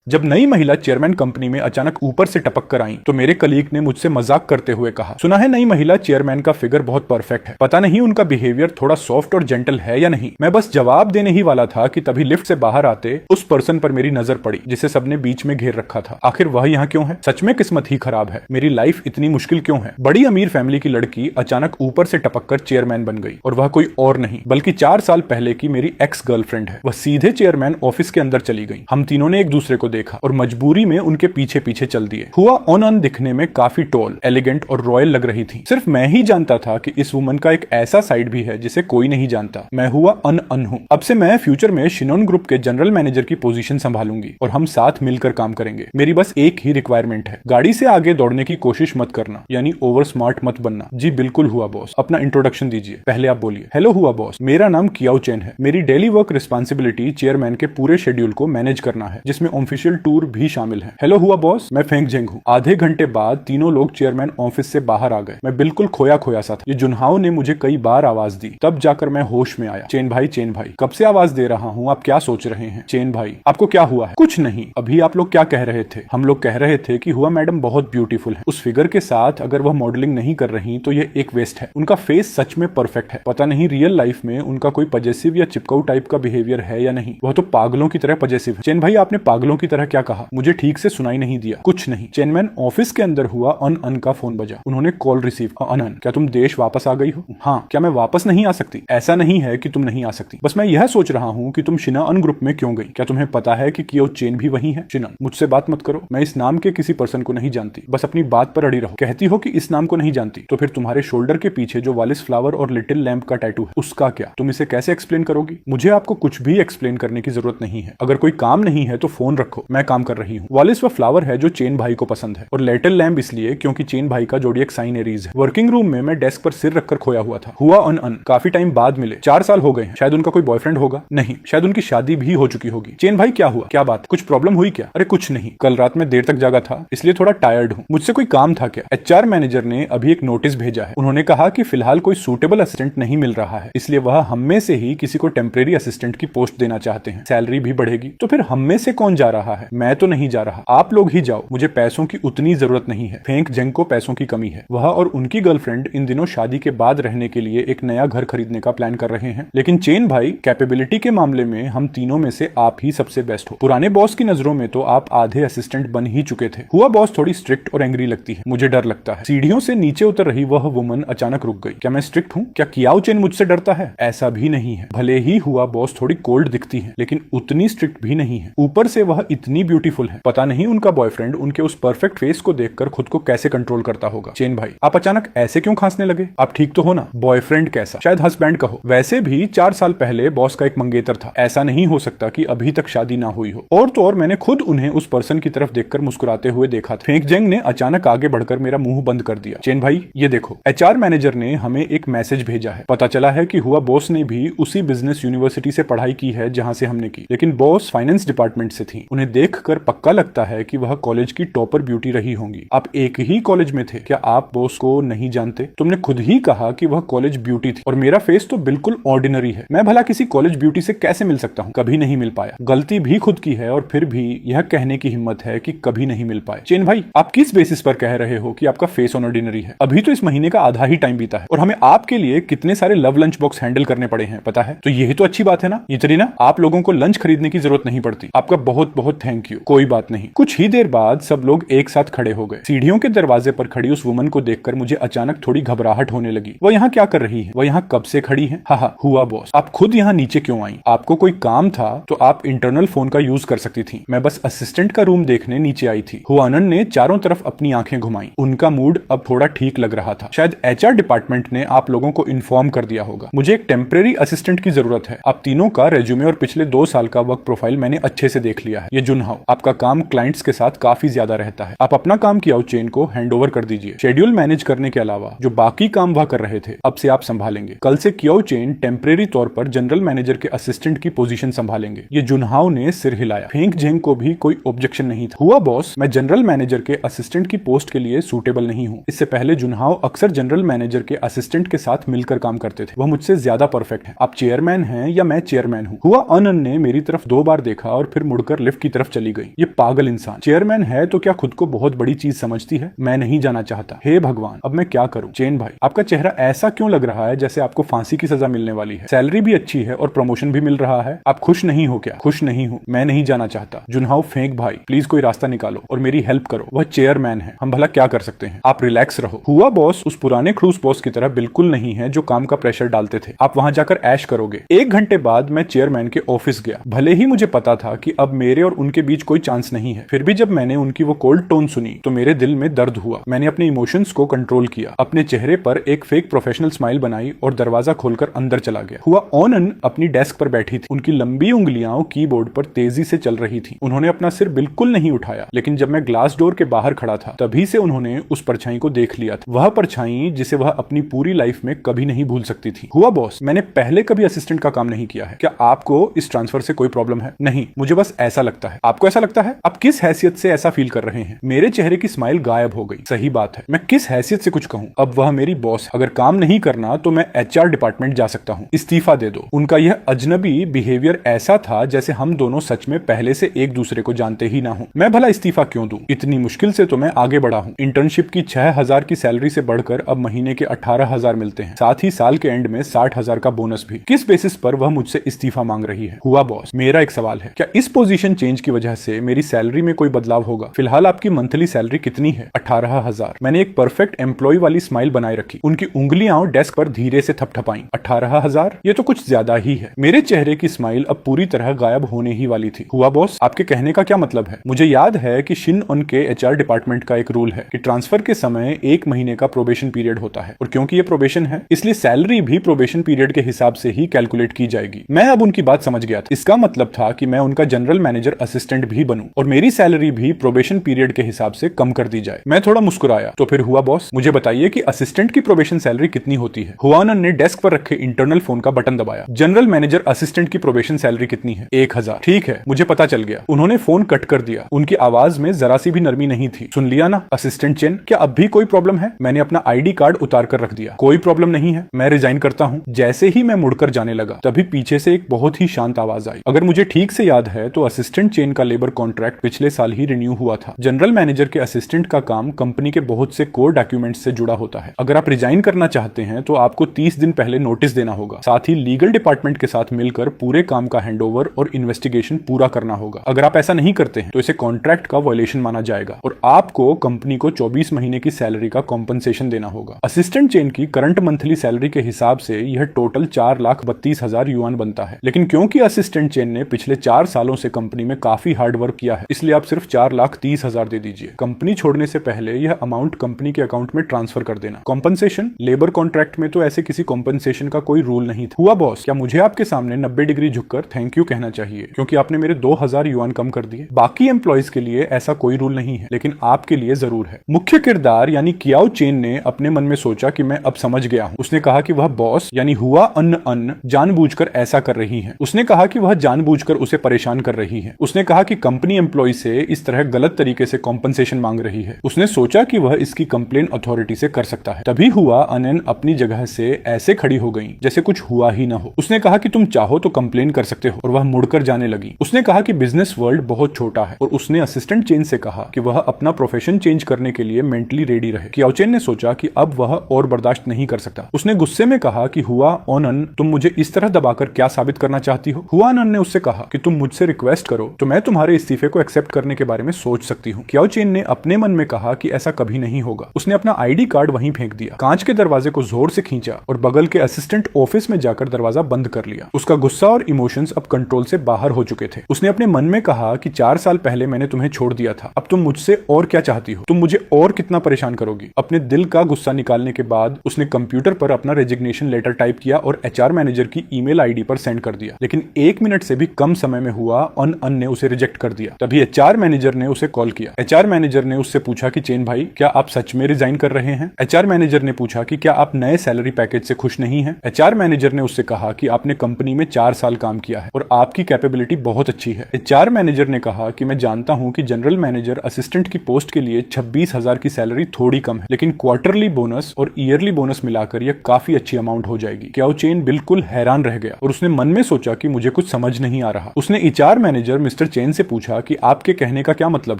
जब नई महिला चेयरमैन कंपनी में अचानक ऊपर से टपक कर आई तो मेरे कलीग ने मुझसे मजाक करते हुए कहा, सुना है नई महिला चेयरमैन का फिगर बहुत परफेक्ट है, पता नहीं उनका बिहेवियर थोड़ा सॉफ्ट और जेंटल है या नहीं। मैं बस जवाब देने ही वाला था कि तभी लिफ्ट से बाहर आते उस पर्सन पर मेरी नजर पड़ी जिसे सबने बीच में घेर रखा था। आखिर वह यहाँ क्यों है? सच में किस्मत ही खराब है। मेरी लाइफ इतनी मुश्किल क्यों है? बड़ी अमीर फैमिली की लड़की अचानक ऊपर से टपक कर चेयरमैन बन गई और वह कोई और नहीं बल्कि 4 साल पहले की मेरी एक्स गर्लफ्रेंड है। वह सीधे चेयरमैन ऑफिस के अंदर चली गई। हम तीनों ने एक दूसरे को देखा और मजबूरी में उनके पीछे पीछे चल दिए। हुआ ऑन दिखने में काफी टॉल, एलिगेंट और रॉयल लग रही थी। सिर्फ मैं ही जानता था कि इस वुमन का एक ऐसा साइड भी है जिसे कोई नहीं जानता। मैं हुआ अन हूँ। अब से मैं फ्यूचर में शिनोन ग्रुप के जनरल मैनेजर की पोजीशन संभालूंगी और हम साथ मिलकर काम करेंगे। मेरी बस एक ही रिक्वायरमेंट है, गाड़ी से आगे दौड़ने की कोशिश मत करना, यानी ओवर स्मार्ट मत बनना। जी बिल्कुल हुआ बॉस। अपना इंट्रोडक्शन दीजिए। पहले आप बोलिए। हेलो हुआ बॉस, मेरा नाम कियाओ चेन है। मेरी डेली वर्क रिस्पॉन्सिबिलिटी चेयरमैन के पूरे शेड्यूल को मैनेज करना है जिसमें ऑफिशियल टूर भी शामिल है। हेलो हुआ बॉस, मैं फेंग जेंग हूँ। आधे घंटे बाद तीनों लोग चेयरमैन ऑफिस से बाहर आ गए। मैं बिल्कुल खोया खोया सा था। ये जुनहाओ ने मुझे कई बार आवाज दी, तब जाकर मैं होश में आया। चेन भाई कब से आवाज दे रहा हूँ, आप क्या सोच रहे हैं? चेन भाई, आपको क्या हुआ है? कुछ नहीं। अभी आप लोग क्या कह रहे थे? हम लोग कह रहे थे कि हुआ मैडम बहुत ब्यूटीफुल है। उस फिगर के साथ अगर वह मॉडलिंग नहीं कर रही तो ये एक वेस्ट है। उनका फेस सच में परफेक्ट है। पता नहीं रियल लाइफ में उनका कोई पजेसिव या चिपकाऊ टाइप का बिहेवियर है या नहीं। वह तो पागलों की तरह पजेसिव है। चेन भाई, आपने पागलों की तरह क्या कहा? मुझे ठीक से सुनाई नहीं दिया। कुछ नहीं। चेयरमैन ऑफिस के अंदर हुआ अन का फोन बजा। उन्होंने कॉल रिसीव। अन, क्या तुम देश वापस आ गई हो? हाँ। क्या मैं वापस नहीं आ सकती? ऐसा नहीं है कि तुम नहीं आ सकती, बस मैं यह सोच रहा हूँ कि तुम शिनोन ग्रुप में क्यों गई। क्या तुम्हें पता है कि कियाओ चेन भी वही है? शिनोन, मुझसे बात मत करो। मैं इस नाम के किसी पर्सन को नहीं जानती। बस अपनी बात पर अड़ी रहो। कहती हो कि इस नाम को नहीं जानती, तो फिर तुम्हारे शोल्डर के पीछे जो वालिस फ्लावर और लिटिल लैंप का टैटू है उसका क्या? तुम इसे कैसे एक्सप्लेन करोगी? मुझे आपको कुछ भी एक्सप्लेन करने की जरूरत नहीं है। अगर कोई काम नहीं है तो फोन रखो, मैं काम कर रही हूँ। वालिस वह फ्लावर है जो चेन भाई को पसंद है और लिटिल लैंप इसलिए क्योंकि चेन भाई का जोड़िएक साइन एरीज है। वर्किंग रूम में मैं डेस्क पर सिर रखकर खोया हुआ था। हुआ अन काफी टाइम बाद मिले। 4 साल हो गए हैं। शायद उनका कोई बॉयफ्रेंड होगा। नहीं, शायद उनकी शादी भी हो चुकी होगी। चेन भाई, क्या हुआ? क्या बात? कुछ प्रॉब्लम हुई क्या? अरे कुछ नहीं, कल रात में देर तक जागा था इसलिए थोड़ा टायर्ड हूँ। मुझसे कोई काम था क्या? एचआर मैनेजर ने अभी एक नोटिस भेजा है। उन्होंने कहा कि फिलहाल कोई सूटेबल असिस्टेंट नहीं मिल रहा है, इसलिए वह हम में से ही किसी को टेम्परेरी असिस्टेंट की पोस्ट देना चाहते हैं। सैलरी भी बढ़ेगी। तो फिर हम में से कौन जा रहा है? मैं तो नहीं जा रहा, आप लोग ही जाओ। मुझे पैसों की उतनी जरूरत नहीं है। फेंग जेंग को पैसों की कमी है। वह और उनकी गर्लफ्रेंड इन दिनों शादी के बाद रहने के लिए एक नया घर खरीदने का प्लान कर रहे हैं। लेकिन चेन भाई, कैपेबिलिटी के मामले में हम तीनों में से आप ही सबसे बेस्ट हो। पुराने बॉस की नजरों में तो आप आधे असिस्टेंट बन ही चुके थे। हुआ बॉस थोड़ी स्ट्रिक्ट और एंग्री लगती है, मुझे डर लगता है। सीढ़ियों से नीचे उतर रही वह वुमन अचानक रुक गई। क्या मैं स्ट्रिक्ट हूँ? क्या कियाओ चेन मुझसे डरता है? ऐसा भी नहीं है। भले ही हुआ बॉस थोड़ी कोल्ड दिखती है, लेकिन उतनी स्ट्रिक्ट भी नहीं है। ऊपर से वह इतनी ब्यूटीफुल है। पता नहीं उनका बॉयफ्रेंड उनके उस परफेक्ट फेस को देखकर खुद को कैसे कंट्रोल करता होगा। चेन भाई, आप अचानक ऐसे क्यों खांसने लगे? आप ठीक तो हो ना? बॉयफ्रेंड कैसा? शायद हस्बैंड कहो। वैसे भी 4 साल पहले बॉस का एक मंगेतर था। ऐसा नहीं हो सकता कि अभी तक शादी ना हुई हो। और तो और मैंने खुद उन्हें उस पर्सन की तरफ देखकर मुस्कुराते हुए देखा था। फेंग जेंग ने अचानक आगे बढ़कर मेरा मुंह बंद कर दिया। चेन भाई, ये देखो, एचआर मैनेजर ने हमें एक मैसेज भेजा है। पता चला है कि हुआ बॉस ने भी उसी बिजनेस यूनिवर्सिटी से पढ़ाई की है जहां से हमने की, लेकिन बॉस फाइनेंस डिपार्टमेंट से थी। उन्हें देखकर पक्का लगता है कि वह कॉलेज की टॉपर ब्यूटी रही होंगी। आप एक ही कॉलेज में थे, क्या आप बॉस को नहीं जानते? तुमने खुद ही कहा कि वह कॉलेज ब्यूटी थी और मेरा फेस तो बिल्कुल ऑर्डिनरी है। मैं भला किसी कॉलेज ब्यूटी से कैसे मिल सकता हूँ? कभी नहीं मिल पाया। गलती भी खुद की है और फिर भी यह कहने की हिम्मत है कि कभी नहीं मिल पाए। चेन भाई, आप किस बेसिस पर कह रहे हो कि आपका फेस ऑर्डिनरी है? अभी तो इस महीने का आधा ही टाइम बीता है और हमें आपके लिए कितने सारे लव लंच बॉक्स हैंडल करने पड़े हैं पता है? तो यही तो अच्छी बात है ना। इतनी ना आप लोगों को लंच खरीदने की जरूरत नहीं पड़ती। आपका बहुत बहुत थैंक यू। कोई बात नहीं। कुछ ही देर बाद सब लोग एक साथ खड़े हो गए। सीढ़ियों के दरवाजे पर खड़ी उस वुमन को देखकर मुझे अचानक थोड़ी घबराहट होने लगी। वो यहाँ क्या कर रही है? वो यहाँ कब से खड़ी है? हाँ, हुआ बॉस, आप खुद यहाँ नीचे क्यों आई? आपको कोई काम था तो आप इंटरनल फोन का यूज कर सकती थी। मैं बस असिस्टेंट का रूम देखने नीचे आई थी। हुआनन ने चारों तरफ अपनी आंखें घुमाई। उनका मूड अब थोड़ा ठीक लग रहा था। शायद एचआर डिपार्टमेंट ने आप लोगों को इन्फॉर्म कर दिया होगा। मुझे एक टेम्परेरी असिस्टेंट की जरूरत है। आप तीनों का रेज्यूमे और पिछले 2 साल का वर्क प्रोफाइल मैंने अच्छे से देख लिया है। ये जुनहाओ, आपका काम क्लाइंट्स के साथ काफी ज्यादा रहता है। आप अपना काम कियाओ चेन को हैंड ओवर कर दीजिए। शेड्यूल मैनेज करने के अलावा जो बाकी काम वह कर रहे थे अब से आप संभालेंगे। कल से कियाओ चेन टेम्परेरी तौर पर जनरल मैनेजर के असिस्टेंट की पोजीशन संभालेंगे। ये जुनहाओ ने सिर हिलाया। फेंग जेंग को भी कोई ऑब्जेक्शन नहीं था। हुआ बॉस, मैं जनरल मैनेजर के असिस्टेंट की पोस्ट के लिए सूटेबल नहीं हूँ। इससे पहले जुनहाओ अक्सर जनरल मैनेजर के असिस्टेंट के साथ मिलकर काम करते थे। वह मुझसे ज्यादा परफेक्ट है। आप चेयरमैन हैं या मैं चेयरमैन हूँ? हुआ अनन ने मेरी तरफ 2 बार देखा और फिर मुड़कर लिफ्ट की तरफ चली गई। ये पागल इंसान चेयरमैन है तो क्या खुद को बहुत बड़ी चीज समझती है? मैं नहीं जाना चाहता। हे भगवान, अब मैं क्या करूं? चेन भाई, आपका चेहरा ऐसा क्यों लग रहा है जैसे आपको फांसी की सजा मिलने वाली है? सैलरी भी अच्छी है और प्रमोशन भी मिल रहा है। आप खुश नहीं हो क्या? खुश नहीं हूं, मैं नहीं जाना चाहता। जुनहाओ फेंक भाई, प्लीज कोई रास्ता निकालो और मेरी हेल्प करो। वह चेयरमैन है, हम भला क्या कर सकते हैं? आप रिलैक्स रहो। हुआ बॉस उस पुराने क्रूज बॉस की तरह बिल्कुल नहीं है जो काम का प्रेशर डालते थे। आप वहां जाकर ऐश करोगे। 1 घंटे बाद मैं चेयरमैन के ऑफिस गया। भले ही मुझे पता था कि अब मेरे और उनके बीच कोई चांस नहीं है, फिर भी जब मैंने उनकी वो कोल्ड टोन सुनी तो मेरे दिल में दर्द हुआ। मैंने अपने इमोशंस को कंट्रोल किया, अपने चेहरे पर एक फेक प्रोफेशनल स्माइल बनाई और दरवाजा खोलकर अंदर चला गया। हुआ ओनन अपनी डेस्क पर बैठी थी। उनकी लंबी उंगलियां कीबोर्ड पर तेजी से चल रही थी। उन्होंने अपना सिर बिल्कुल नहीं उठाया, लेकिन जब मैं ग्लास डोर के बाहर खड़ा था तभी से उन्होंने उस परछाई को देख लिया था। वह परछाई जिसे वह अपनी पूरी लाइफ में कभी नहीं भूल सकती थी। हुआ बॉस, मैंने पहले कभी असिस्टेंट का काम नहीं किया है। क्या आपको इस ट्रांसफर से कोई प्रॉब्लम है? नहीं, मुझे बस ऐसा लगता है। आपको ऐसा लगता है? आप किस हैसियत से ऐसा फील कर रहे हैं? मेरे चेहरे की स्माइल गायब हो गई। सही बात है, मैं किस हैसियत से कुछ कहूं? अब वह मेरी बॉस, अगर काम नहीं करना तो मैं HR डिपार्टमेंट जा सकता हूं। इस्तीफा दे दो। उनका यह अजनबी बिहेवियर ऐसा था जैसे हम दोनों सच में पहले से एक दूसरे को जानते ही ना हो। मैं भला इस्तीफा क्यों दूं? इतनी मुश्किल से तो मैं आगे बढ़ा हूं। इंटर्नशिप की 6,000 की सैलरी से बढ़कर अब महीने के 18,000 मिलते हैं, साथ ही साल के एंड में 60,000 का बोनस भी। किस बेसिस पर वह मुझसे इस्तीफा मांग रही है? हुआ बॉस, मेरा एक सवाल है, क्या इस पोजीशन चेंज की वजह से मेरी सैलरी में कोई बदलाव होगा? फिलहाल आपकी मंथली सैलरी कितनी है? 18,000। मैंने एक परफेक्ट एम्प्लॉय वाली स्माइल बनाए रखी। उनकी उंगलियां डेस्क पर धीरे से थपथपाई। 18,000? ये तो कुछ ज्यादा ही है। मेरे चेहरे की स्माइल अब पूरी तरह गायब होने ही वाली थी। हुआ बॉस, आपके कहने का क्या मतलब है? मुझे याद है कि शिन उनके HR डिपार्टमेंट का एक रूल है कि ट्रांसफर के समय 1 महीने का प्रोबेशन पीरियड होता है, और क्योंकि ये प्रोबेशन है इसलिए सैलरी भी प्रोबेशन पीरियड के हिसाब से ही कैलकुलेट की जाएगी। मैं अब उनकी बात समझ गया था। इसका मतलब था कि मैं उनका जनरल मैनेजर असिस्टेंट भी बनूं और मेरी सैलरी भी प्रोबेशन पीरियड के हिसाब से कम कर दी जाए। मैं थोड़ा मुस्कुराया। तो फिर हुआ बॉस, मुझे बताइए कि असिस्टेंट की प्रोबेशन सैलरी कितनी होती है? हुआनन ने डेस्क पर रखे इंटरनल फोन का बटन दबाया। जनरल मैनेजर असिस्टेंट की प्रोबेशन सैलरी कितनी है? 1,000। ठीक है, मुझे पता चल गया। उन्होंने फोन कट कर दिया। उनकी आवाज में जरा सी भी नरमी नहीं थी। सुन लिया ना असिस्टेंट चेन, क्या अब भी कोई प्रॉब्लम है? मैंने अपना ID कार्ड उतार कर रख दिया। कोई प्रॉब्लम नहीं है, मैं रिजाइन करता हूँ। जैसे ही मैं मुड़कर जाने लगा तभी पीछे से एक बहुत ही शांत आवाज आई। अगर मुझे ठीक से याद है तो असिस्टेंट चेन का लेबर कॉन्ट्रैक्ट पिछले साल ही रिन्यू हुआ था। जनरल मैनेजर के असिस्टेंट का काम कंपनी के बहुत से कोर डॉक्यूमेंट्स से जुड़ा होता है। अगर आप रिजाइन करना चाहते हैं तो आपको 30 दिन पहले नोटिस देना होगा। साथ ही लीगल डिपार्टमेंट के साथ मिलकर पूरे काम का हैंडओवर और इन्वेस्टिगेशन पूरा करना होगा। अगर आप ऐसा नहीं करते हैं तो इसे कॉन्ट्रैक्ट का वायलेशन माना जाएगा और आपको कंपनी को 24 महीने की सैलरी का कॉम्पनसेशन देना होगा। असिस्टेंट चेन की करंट मंथली सैलरी के हिसाब से यह टोटल 4,32,000 युआन बनता है, लेकिन क्योंकि असिस्टेंट चेन ने पिछले 4 सालों से कंपनी में काफी हार्ड वर्क किया है, इसलिए आप सिर्फ 4,30,000 दे दीजिए। कंपनी छोड़ने से पहले यह अमाउंट कंपनी के अकाउंट में ट्रांसफर कर देना। कॉम्पनसेशन, लेबर कॉन्ट्रैक्ट में तो ऐसे किसी कॉम्पनसेशन का कोई रूल नहीं था। हुआ बॉस, क्या मुझे आपके सामने 90 डिग्री झुककर थैंक यू कहना चाहिए क्योंकि आपने मेरे 2,000 युआन कम कर दिए? बाकी एम्प्लॉइज के लिए ऐसा कोई रूल नहीं है, लेकिन आपके लिए जरूर है। मुख्य किरदार यानी कियाओ चेन ने अपने मन में सोचा कि मैं अब समझ गया हूं। उसने कहा कि वह बॉस यानी हुआ अन जानबूझकर ऐसा कर रही है। उसने कहा कि वह जानबूझकर उसे परेशान कर रही है। उसने कहा कि कंपनी एम्प्लॉय से इस तरह गलत तरीके से कॉम्पनसेशन मांग रही है। उसने सोचा कि वह इसकी कंप्लेन अथॉरिटी से कर सकता है। तभी हुआ अनन अपनी जगह से ऐसे खड़ी हो गई जैसे कुछ हुआ ही ना हो। उसने कहा कि तुम चाहो तो कंप्लेन कर सकते हो, और वह मुड़कर जाने लगी। उसने कहा कि बिजनेस वर्ल्ड बहुत छोटा है, और उसने असिस्टेंट चेन से कहा कि वह अपना प्रोफेशन चेंज करने के लिए मेंटली रेडी रहे। कियाओ चेन ने सोचा कि अब वह और बर्दाश्त नहीं कर सकता। उसने गुस्से में कहा कि हुआ ओनन, तुम मुझे इस तरह दबाकर क्या साबित करना चाहती हो? हुआ अनन ने उससे कहा कि तुम मुझसे रिक्वेस्ट करो तो मैं तुम्हारे इस्तीफे को एक्सेप्ट करने के बारे में सोच सकती हूँ। कियाओ चेन ने अपने मन में कहा कि ऐसा कभी नहीं होगा। उसने अपना ID कार्ड वहीं फेंक दिया, कांच के दरवाजे को जोर से खींचा और बगल के असिस्टेंट ऑफिस में जाकर दरवाजा बंद कर लिया। उसका गुस्सा और इमोशंस अब कंट्रोल से बाहर हो चुके थे। उसने अपने मन में कहा कि 4 साल पहले मैंने तुम्हें छोड़ दिया था, अब तुम मुझसे और क्या चाहती हो? तुम मुझे और कितना परेशान करोगी? अपने दिल का गुस्सा निकालने के बाद उसने कंप्यूटर पर अपना रेजिग्नेशन लेटर टाइप किया और HR मैनेजर की ईमेल ID पर सेंड कर दिया। लेकिन 1 मिनट से भी कम समय में हुआ अन ने उसे रिजेक्ट कर दिया। तभी HR मैनेजर ने उसे कॉल किया। HR मैनेजर ने उससे पूछा कि चेन भाई, क्या आप सच में रिजाइन कर रहे हैं? HR मैनेजर ने पूछा कि क्या आप नए सैलरी पैकेज से खुश नहीं हैं? HR मैनेजर ने उससे कहा कि आपने कंपनी में 4 साल काम किया है और आपकी कैपेबिलिटी बहुत अच्छी है। HR मैनेजर ने कहा कि मैं जानता हूं कि जनरल मैनेजर असिस्टेंट की पोस्ट के लिए 26,000 की सैलरी थोड़ी कम है, लेकिन क्वार्टरली बोनस और ईयरली बोनस मिलाकर यह काफी अच्छी अमाउंट हो जाएगी। कियाओ चेन बिल्कुल हैरान रह गया और उसने मन में सोचा कि मुझे कुछ समझ नहीं आ रहा। उसने HR manager mister mister chain से पूछा कि आपके कहने का क्या मतलब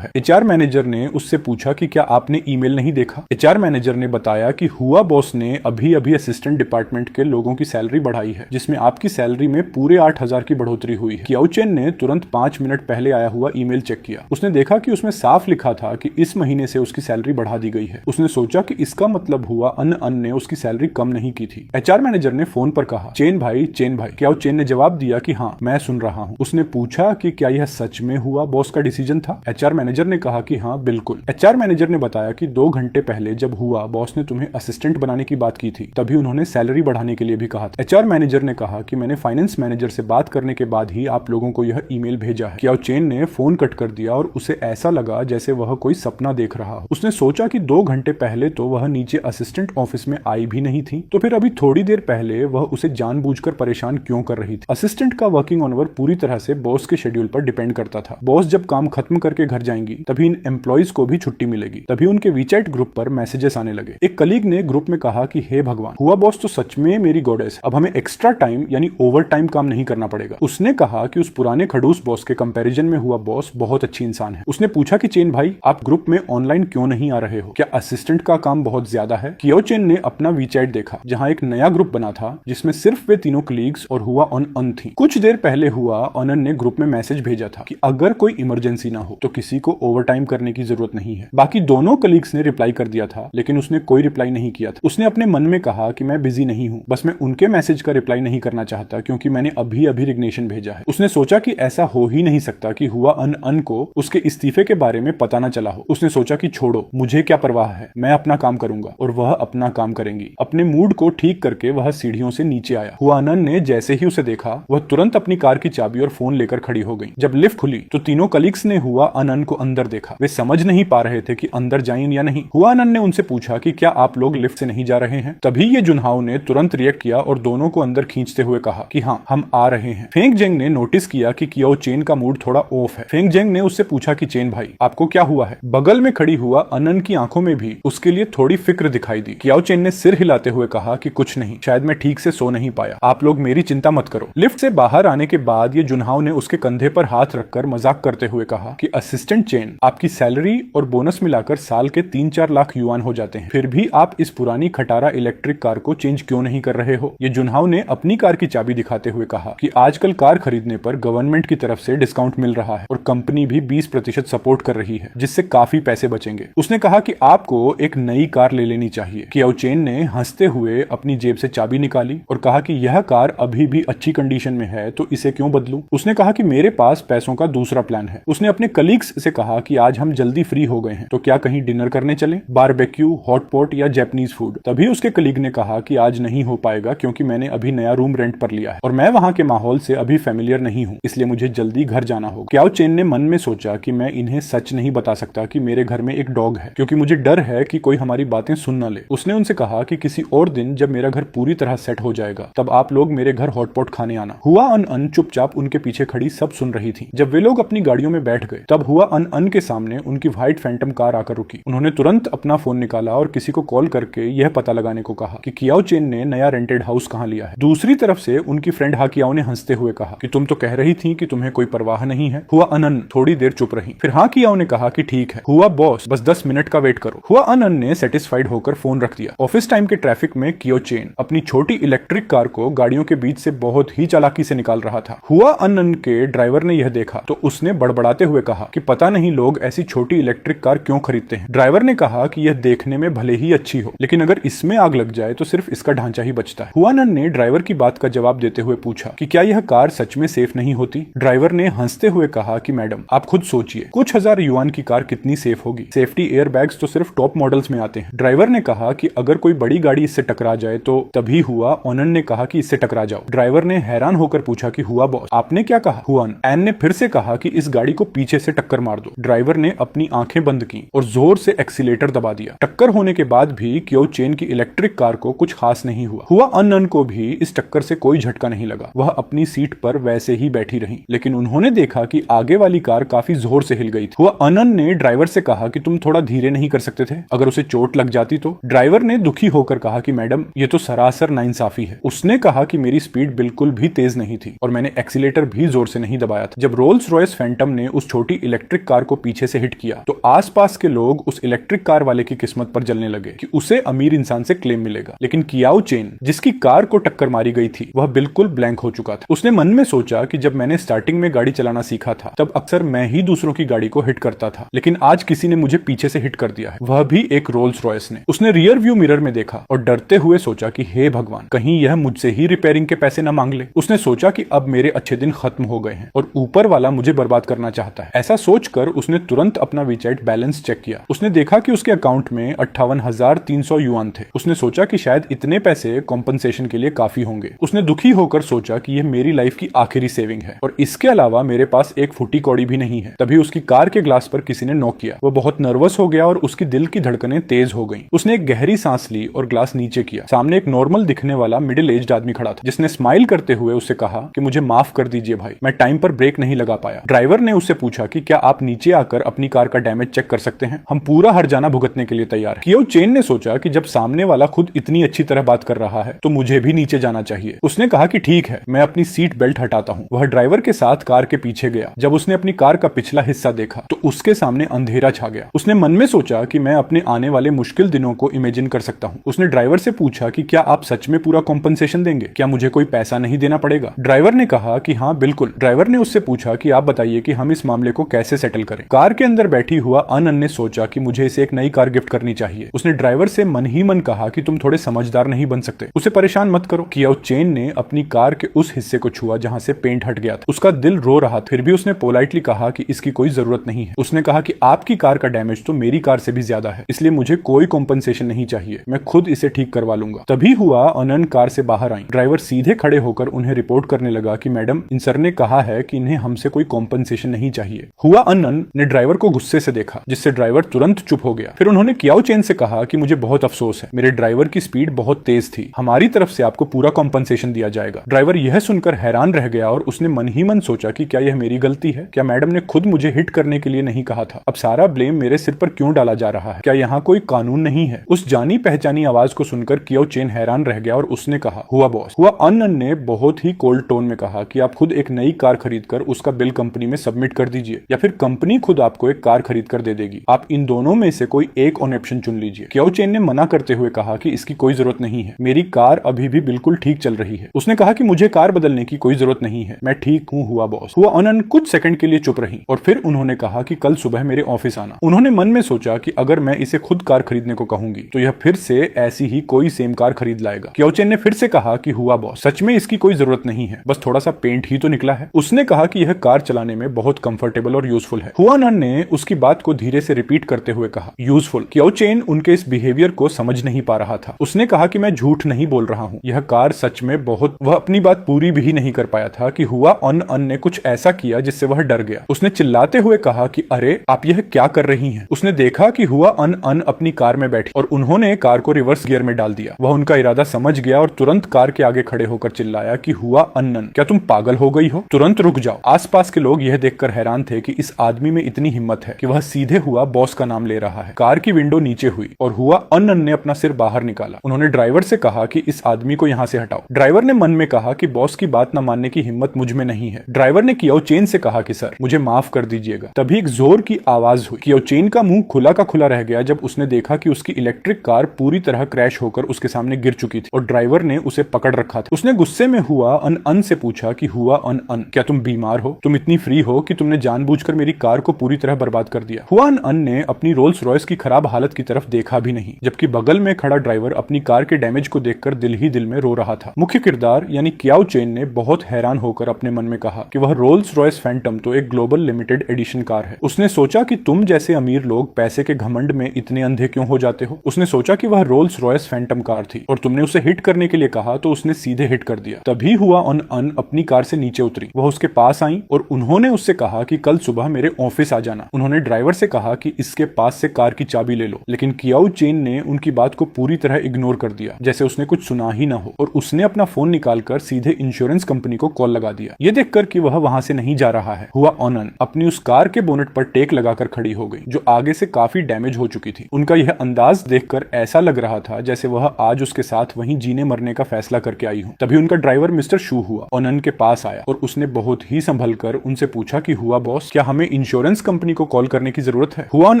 है। एचआर मैनेजर ने उससे पूछा कि क्या आपने ईमेल नहीं देखा। एचआर मैनेजर ने बताया कि हुआ बॉस ने अभी अभी असिस्टेंट डिपार्टमेंट के लोगों की सैलरी बढ़ाई है, जिसमें आपकी सैलरी में पूरे 8,000 की बढ़ोतरी हुई है। कियाओ चेन ने तुरंत 5 मिनट पहले आया हुआ ईमेल चेक किया। उसने देखा कि उसमें साफ लिखा था कि इस महीने से उसकी सैलरी बढ़ा दी गई है। उसने सोचा कि इसका मतलब हुआ अन ने उसकी सैलरी कम नहीं की थी। एचआर मैनेजर ने फोन पर कहा, चेन भाई। कियाओ चेन ने जवाब दिया कि हाँ, मैं सुन रहा हूँ। उसने पूछा कि क्या यह सच में हुआ बॉस का डिसीजन था। एचआर मैनेजर ने कहा कि हाँ बिल्कुल। एचआर मैनेजर ने बताया कि 2 घंटे पहले जब हुआ बॉस ने तुम्हें असिस्टेंट बनाने की बात की थी, तभी उन्होंने सैलरी बढ़ाने के लिए भी कहा था। एचआर मैनेजर ने कहा कि मैंने फाइनेंस मैनेजर से बात करने के बाद ही आप लोगों को यह ईमेल भेजा है। कियाओ चेन ने फोन कट कर दिया और उसे ऐसा लगा जैसे वह कोई सपना देख रहा हो। उसने सोचा कि 2 घंटे पहले तो वह नीचे असिस्टेंट ऑफिस में आई भी नहीं थी, तो फिर अभी थोड़ी देर पहले वह उसे जानबूझकर परेशान क्यों कर रही थी। असिस्टेंट का वर्किंग ऑनवर पूरी तरह से बॉस के शेड्यूल पर डिपेंड करता था। बॉस जब काम खत्म करके घर जाएंगी तभी इन एम्प्लॉइज को भी छुट्टी मिलेगी। तभी उनके वीचैट ग्रुप पर मैसेजेस आने लगे। एक कलीग ने ग्रुप में कहा कि हे भगवान, हुआ बॉस तो सच में मेरी गॉडेस, अब हमें एक्स्ट्रा टाइम यानी ओवर टाइम काम नहीं करना पड़ेगा। उसने कहा कि उस पुराने खड़ूस बॉस के कंपैरिजन में हुआ बॉस बहुत अच्छी इंसान है। उसने पूछा कि चेन भाई, आप ग्रुप में ऑनलाइन क्यों नहीं आ रहे हो? क्या असिस्टेंट का काम बहुत ज्यादा है? कियाओ चेन ने अपना वीचैट देखा जहां एक नया ग्रुप बना था जिसमें सिर्फ वे तीनों कलीग्स और हुआ अन थी। कुछ देर पहले हुआ अनन ने ग्रुप में मैसेज भेजा था कि अगर कोई इमरजेंसी ना हो तो किसी को ओवर टाइम करने की जरूरत नहीं है। बाकी दोनों कलीग्स ने रिप्लाई कर दिया था, लेकिन उसने कोई रिप्लाई नहीं किया था। उसने अपने मन में कहा कि मैं बिजी नहीं हूँ, बस मैं उनके मैसेज का रिप्लाई नहीं करना चाहता क्योंकि मैंने अभी अभी रिग्नेशन भेजा है। उसने सोचा कि ऐसा हो ही नहीं सकता कि हुआ अन को उसके इस्तीफे के बारे में पता न चला हो। उसने सोचा कि छोड़ो, मुझे क्या परवाह है, मैं अपना काम करूंगा और वह अपना काम करेंगी। अपने मूड को ठीक करके वह सीढ़ियों से नीचे आया। हुआ अनन ने जैसे ही उसे देखा, वह तुरंत अपनी कार की चाबी और फोन लेकर खड़ी हो गई। जब लिफ्ट खुली तो तीनों कलीग्स ने हुआ अनन को अंदर देखा। वे समझ नहीं पा रहे थे कि अंदर जाएं या नहीं। हुआ अनन ने उनसे पूछा कि क्या आप लोग लिफ्ट से नहीं जा रहे हैं? तभी ये जुनहाओ ने तुरंत रिएक्ट किया और दोनों को अंदर खींचते हुए कहा कि हाँ, हम आ रहे हैं। फेंग जेंग ने नोटिस किया कि कियाओ चेन का मूड थोड़ा ऑफ है। फेंग जेंग ने उससे पूछा कि चेन भाई, आपको क्या हुआ है? बगल में खड़ी हुआ अनन की आंखों में भी उसके लिए थोड़ी फिक्र दिखाई दी। कियाओ चेन ने सिर हिलाते हुए कहा कि कुछ नहीं, शायद मैं ठीक से सो नहीं पाया। आप लोग मेरी चिंता मत करो। लिफ्ट से बाहर आने के बाद ये जुनहाओ ने उसके कंधे पर हाथ रखकर मजाक करते हुए कहा कि असिस्टेंट चेन, आपकी सैलरी और बोनस मिलाकर साल के 3-4 लाख युआन हो जाते हैं, फिर भी आप इस पुरानी खटारा इलेक्ट्रिक कार को चेंज क्यों नहीं कर रहे हो? ये जुनहाओ ने अपनी कार की चाबी दिखाते हुए कहा कि आजकल कार खरीदने पर गवर्नमेंट की तरफ से डिस्काउंट मिल रहा है और कंपनी भी 20% सपोर्ट कर रही है, जिससे काफी पैसे बचेंगे। उसने कहा कि आपको एक नई कार ले लेनी चाहिए। कियाओ चेन ने हंसते हुए अपनी जेब से चाबी निकाली और कहा कि यह कार अभी भी अच्छी कंडीशन में है, तो इसे क्यों बदलूं? उसने कहा कि मेरे पास पैसों का दूसरा प्लान है। उसने अपने कलीग्स से कहा कि आज हम जल्दी फ्री हो गए हैं, तो क्या कहीं डिनर करने चलें? बारबेक्यू, हॉट पॉट या जापानीज फूड? तभी उसके कलीग ने कहा कि आज नहीं हो पाएगा क्योंकि मैंने अभी नया रूम रेंट पर लिया है और मैं वहां के माहौल से अभी फेमिलियर नहीं हूं, इसलिए मुझे जल्दी घर जाना होगा। कियाओ चेन ने मन में सोचा कि मैं इन्हें सच नहीं बता सकता कि मेरे घर में एक डॉग है, क्योंकि मुझे डर है कि कोई हमारी बातें सुन न ले। उसने उनसे कहा कि किसी और दिन जब मेरा घर पूरी तरह सेट हो जाएगा तब आप लोग मेरे घर हॉटपॉट खाने आना। हुआ अन चुपचाप उनके पीछे खड़ी सब सुन रही थी। जब वे लोग अपनी गाड़ियों में बैठ गए तब हुआ अन के सामने उनकी व्हाइट फैंटम कार आकर रुकी। उन्होंने तुरंत अपना फोन निकाला और किसी को कॉल करके यह पता लगाने को कहा कि कियाओ चेन ने नया रेंटेड हाउस कहां लिया है। दूसरी तरफ से उनकी फ्रेंड हाकियाओ ने हंसते हुए कहा कि तुम तो कह रही थी कि तुम्हें कोई परवाह नहीं है। हुआ अनन थोड़ी देर चुप रही, फिर हाकियाओ ने कहा कि ठीक है हुआ बॉस, बस 10 मिनट का वेट करो। हुआ अनन ने सेटिस्फाइड होकर फोन रख दिया। ऑफिस टाइम के ट्रैफिक में कियाओ चेन अपनी छोटी इलेक्ट्रिक कार को गाड़ियों के बीच से बहुत ही चालाकी से निकाल रहा था। हुआ अनन के ड्राइवर ने यह देखा तो उसने बड़बड़ाते हुए कहा कि पता नहीं लोग ऐसी छोटी इलेक्ट्रिक कार क्यों खरीदते हैं। ड्राइवर ने कहा कि यह देखने में भले ही अच्छी हो, लेकिन अगर इसमें आग लग जाए तो सिर्फ इसका ढांचा ही बचता है। हुआ अनन ने ड्राइवर की बात का जवाब देते हुए पूछा कि क्या यह कार सच में सेफ नहीं होती। ड्राइवर ने हंसते हुए कहा कि मैडम, आप खुद सोचिए, कुछ हजार युआन की कार कितनी सेफ होगी। सेफ्टी एयर बैग्स तो सिर्फ टॉप मॉडल्स में आते हैं। ड्राइवर ने कहा कि अगर कोई बड़ी गाड़ी इससे टकरा जाए तो? तभी हुआ अनन ने कहा कि इससे टकरा जाओ। ड्राइवर ने हैरान होकर पूछा कि हुआ बॉस, आपने क्या कहा? हुआ एन ने फिर से कहा कि इस गाड़ी को पीछे से टक्कर मार दो। ड्राइवर ने अपनी आंखें बंद की और जोर से एक्सीलेटर दबा दिया। टक्कर होने के बाद भी कियाओ चेन की इलेक्ट्रिक कार को कुछ खास नहीं हुआ। हुआ अनन को भी इस टक्कर से कोई झटका नहीं लगा। वह अपनी सीट पर वैसे ही बैठी रही, लेकिन उन्होंने देखा कि आगे वाली कार काफी जोर से हिल गई थी। हुआ अनन ने ड्राइवर से कहा कि तुम थोड़ा धीरे नहीं कर सकते थे, अगर उसे चोट लग जाती तो? ड्राइवर ने दुखी होकर कहा कि मैडम, ये तो सरासर नाइंसाफी है। उसने कहा कि मेरी स्पीड बिल्कुल भी तेज नहीं थी और मैंने एक्सीलेटर भी जोर से नहीं दबाया था। जब रोल्स रॉयस फैंटम ने उस छोटी इलेक्ट्रिक कार को पीछे से हिट किया तो आसपास के लोग उस इलेक्ट्रिक कार वाले की किस्मत पर जलने लगे कि उसे अमीर इंसान से क्लेम मिलेगा। लेकिन कियाओ चेन, जिसकी कार को टक्कर मारी गई थी, वह बिल्कुल ब्लैंक हो चुका था। उसने मन में सोचा कि जब मैंने स्टार्टिंग में गाड़ी चलाना सीखा था तब अक्सर मैं ही दूसरों की गाड़ी को हिट करता था, लेकिन आज किसी ने मुझे पीछे से हिट कर दिया है, वह भी एक रोल्स रॉयस ने। उसने रियर व्यू मिरर में देखा और डरते हुए सोचा कि हे भगवान, कहीं यह मुझसे ही रिपेयरिंग के पैसे न मांग ले। उसने सोचा कि अब मेरे अच्छे दिन खत्म हो गए हैं और ऊपर वाला मुझे बर्बाद करना चाहता है। ऐसा सोचकर उसने तुरंत अपना वीचैट बैलेंस चेक किया। उसने देखा कि उसके अकाउंट में 58,300 युआन थे। उसने सोचा कि शायद इतने पैसे कॉम्पनसेशन के लिए काफी होंगे। उसने दुखी होकर सोचा कि यह मेरी लाइफ की आखिरी सेविंग है और इसके अलावा मेरे पास एक फुटी कौड़ी भी नहीं है। तभी उसकी कार के ग्लास पर किसी ने नॉक किया। वह बहुत नर्वस हो गया और उसकी दिल की धड़कनें तेज हो गईं। उसने एक गहरी सांस ली और ग्लास नीचे किया। सामने एक नॉर्मल दिखने वाला मिडिल एज्ड आदमी खड़ा था, जिसने स्माइल करते हुए उससे कहा कि मुझे माफ कर दीजिए भाई, मैं टाइम पर ब्रेक नहीं लगा पाया। ड्राइवर ने उससे पूछा कि क्या आप नीचे आकर अपनी कार का डैमेज चेक कर सकते हैं, हम पूरा हर्जाना भुगतने के लिए तैयार हैं। कियाओ चेन ने सोचा कि जब सामने वाला खुद इतनी अच्छी तरह बात कर रहा है तो मुझे भी नीचे जाना चाहिए। उसने कहा कि ठीक है, मैं अपनी सीट बेल्ट हटाता हूँ। वह ड्राइवर के साथ कार के पीछे गया। जब उसने अपनी कार का पिछला हिस्सा देखा तो उसके सामने अंधेरा छा गया। उसने मन में सोचा कि मैं अपने आने वाले मुश्किल दिनों को इमेजिन कर सकता हूँ। उसने ड्राइवर से पूछा कि क्या आप सच में पूरा कॉम्पनसेशन देंगे, क्या मुझे कोई पैसा नहीं देना पड़ेगा। ड्राइवर ने कहा कि हाँ बिल्कुल। ड्राइवर ने उससे पूछा कि आप बताइए कि हम इस मामले को कैसे सेटल करें। कार के अंदर बैठी हुआ अनन ने सोचा कि मुझे इसे एक नई कार गिफ्ट करनी चाहिए। उसने ड्राइवर से मन ही मन कहा कि तुम थोड़े समझदार नहीं बन सकते, उसे परेशान मत करो। कियाओ चेन ने अपनी कार के उस हिस्से को छुआ जहां से पेंट हट गया था। उसका दिल रो रहा था, फिर भी उसने पोलाइटली कहा कि इसकी कोई जरूरत नहीं है। उसने कहा कि आपकी कार का डैमेज तो मेरी कार से भी ज्यादा है, इसलिए मुझे कोई कॉम्पनसेशन नहीं चाहिए, मैं खुद इसे ठीक करवा लूंगा। तभी हुआ अनन कार से बाहर आई। ड्राइवर सीधे खड़े होकर उन्हें रिपोर्ट करने लगा कि मैडम, इन सर ने कहा है कि इन्हें हमसे कोई कॉम्पनसेशन नहीं चाहिए। हुआ अनन ने ड्राइवर को गुस्से से देखा, जिससे ड्राइवर तुरंत चुप हो गया। फिर उन्होंने कियाओ चेन से कहा कि मुझे बहुत अफसोस है, मेरे ड्राइवर की स्पीड बहुत तेज थी, हमारी तरफ से आपको पूरा कॉम्पनसेशन दिया जाएगा। ड्राइवर यह सुनकर हैरान रह गया और उसने मन ही मन सोचा कि क्या यह मेरी गलती है, क्या मैडम ने खुद मुझे हिट करने के लिए नहीं कहा था, अब सारा ब्लेम मेरे सिर पर क्यों डाला जा रहा है, क्या यहाँ कोई कानून नहीं है। उस जानी पहचानी आवाज को सुनकर कियाओ चेन हैरान रह गया और उसने कहा, हुआ बॉस। हुआ अनन ने बहुत ही कोल्ड टोन में कहा कि आप खुद एक नई कार खरीदकर उसका बिल कंपनी में सबमिट कर दीजिए, या फिर कंपनी खुद आपको एक कार खरीद कर दे देगी। आप इन दोनों में से कोई एक ऑप्शन चुन लीजिए। कियाओ चेन ने मना करते हुए कहा कि इसकी कोई जरूरत नहीं है, मेरी कार अभी भी बिल्कुल ठीक चल रही है। उसने कहा कि मुझे कार बदलने की कोई जरूरत नहीं है, मैं ठीक हूँ हुआ बॉस। हुआ अनन कुछ सेकंड के लिए चुप रही और फिर उन्होंने कहा कि कल सुबह मेरे ऑफिस आना। उन्होंने मन में सोचा कि अगर मैं इसे खुद कार खरीदने को कहूंगी तो यह फिर से ऐसी ही कोई सेम कार खरीद लाएगा। कियाओ चेन ने फिर से कहा कि हुआ बॉस, सच में इसकी कोई जरूरत नहीं है, बस थोड़ा सा पेंट ही तो निकला है। उसने कहा कि यह कार चलाने में बहुत कंफर्टेबल और यूजफुल है। हुआ अनन ने उसकी बात को धीरे से रिपीट करते हुए कहा, यूजफुल। कियाओ चेन उनके इस बिहेवियर को समझ नहीं पा रहा था। उसने कहा कि मैं झूठ नहीं बोल रहा हूँ, यह कार सच में बहुत। वह अपनी बात पूरी भी नहीं कर पाया था कि हुआ अनन ने कुछ ऐसा किया जिससे वह डर गया। उसने चिल्लाते हुए कहा कि अरे आप यह क्या कर रही हैं। उसने देखा कि हुआ अनन अपनी कार में बैठी और उन्होंने कार को रिवर्स गियर में डाल दिया। वह उनका इरादा समझ गया और तुरंत कार के आगे खड़े होकर चिल्लाया कि हुआ अनन, क्या तुम पागल हो गई हो, तुरंत रुक जाओ। आसपास के लोग यह देखकर हैरान थे कि इस आदमी में इतनी हिम्मत है कि वह सीधे हुआ बॉस का नाम ले रहा है। कार की विंडो नीचे हुई और हुआ अनन ने अपना सिर बाहर निकाला। उन्होंने ड्राइवर से कहा कि इस आदमी को यहाँ से हटाओ। ड्राइवर ने मन में कहा कि बॉस की बात न मानने की हिम्मत मुझ में नहीं है। ड्राइवर ने कियाओ चेन से कहा कि सर मुझे माफ कर दीजिएगा। तभी एक जोर की आवाज हुई। कियाओ चेन का मुंह खुला का खुला रह गया जब उसने देखा कि उसकी इलेक्ट्रिक कार पूरी तरह क्रैश होकर उसके सामने गिर चुकी थी और ड्राइवर ने उसे पकड़ रखा था। उसने गुस्से में हुआ अनन से पूछा कि हुआ अनन, क्या तुम बीमार हो, तुम इतनी फ्री हो कि तुमने जानबूझकर मेरी कार को पूरी तरह बर्बाद कर दिया। हुआ अनन ने अपनी रोल्स रॉयस की खराब हालत की तरफ देखा भी नहीं, जबकि बगल में खड़ा ड्राइवर अपनी कार के डैमेज को देखकर दिल ही दिल में रो रहा था। मुख्य किरदार यानी कियाओ चेन ने बहुत हैरान होकर अपने मन में कहा कि वह रोल्स रॉयस फैंटम तो एक ग्लोबल लिमिटेड एडिशन कार है। उसने सोचा कि तुम जैसे अमीर लोग पैसे के घमंड में इतने अंधे क्यों हो जाते हो। उसने सोचा कि वह रोल्स रॉयस फैंटम कार थी और तुमने उसे हिट करने के लिए कहा तो उसने सीधे हिट कर दिया। तभी हुआ अनन अपनी कार से नीचे उतरी। वह उसके पास आई और उन्होंने उससे कहा कि कल सुबह मेरे ऑफिस आ जाना। उन्होंने ड्राइवर से कहा कि इसके पास से कार की चाबी ले लो, लेकिन कियाओ चेन ने उनकी बात को पूरी तरह इग्नोर कर दिया, जैसे उसने कुछ सुना ही ना हो, और उसने अपना फोन निकालकर सीधे इंश्योरेंस कंपनी को कॉल लगा दिया। ये देखकर कि वह वहां से नहीं जा रहा है, हुआ अनन अपनी उस कार के बोनेट पर टेक लगाकर खड़ी हो गई, जो आगे से काफी डैमेज हो चुकी थी। उनका यह अंदाज देखकर ऐसा लग रहा था जैसे वह आज उसके साथ वहीं जीने मरने का फैसला करके आई हो। तभी उनका ड्राइवर मिस्टर शू हुआ अनन के पास आया और उसने बहुत ही संभल कर उनसे पूछा कि हुआ बॉस, क्या हमें इंश्योरेंस कंपनी को कॉल करने की जरूरत है? हुआन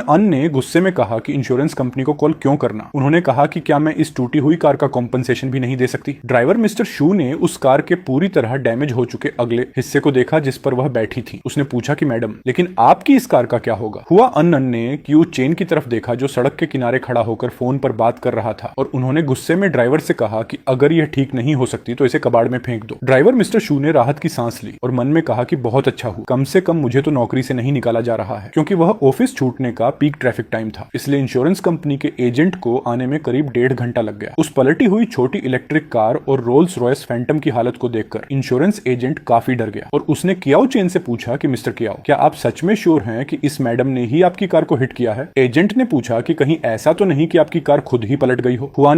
अन ने गुस्से में कहा कि इंश्योरेंस कंपनी को कॉल क्यों करना? उन्होंने कहा कि क्या मैं इस टूटी हुई कार का कॉम्पनसेशन भी नहीं दे सकती? ड्राइवर मिस्टर शू ने उस कार के पूरी तरह डैमेज हो चुके अगले हिस्से को देखा जिस पर वह बैठी थी। उसने पूछा कि मैडम, लेकिन आपकी इस कार का क्या होगा? हुआ अन ने क्यू चेन की तरफ देखा जो सड़क के किनारे खड़ा होकर फोन पर बात कर रहा था, और उन्होंने गुस्से में ड्राइवर से कहा कि अगर यह ठीक नहीं हो सकती तो इसे कबाड़ में फेंक दो। ड्राइवर मिस्टर शू ने राहत की सांस ली और मन में कहा कि बहुत अच्छा हुआ, कम से कम मुझे तो नौकरी से नहीं निकाला जा रहा है, क्योंकि वह ऑफिस छूटने का पीक ट्रैफिक टाइम था। इसलिए इंश्योरेंस कंपनी के एजेंट को आने में करीब 1.5 घंटा लग गया। उस पलटी हुई छोटी इलेक्ट्रिक कार और रोल्स रॉयस फैंटम की हालत को देखकर इंश्योरेंस एजेंट काफी डर गया और उसने कियाओ चेन से पूछा कि मिस्टर कियाओ, क्या आप सच में श्योर हैं कि इस मैडम ने ही आपकी कार को हिट किया है? एजेंट ने पूछा कि कहीं ऐसा तो नहीं कि आपकी कार खुद ही पलट गई हो। हुआ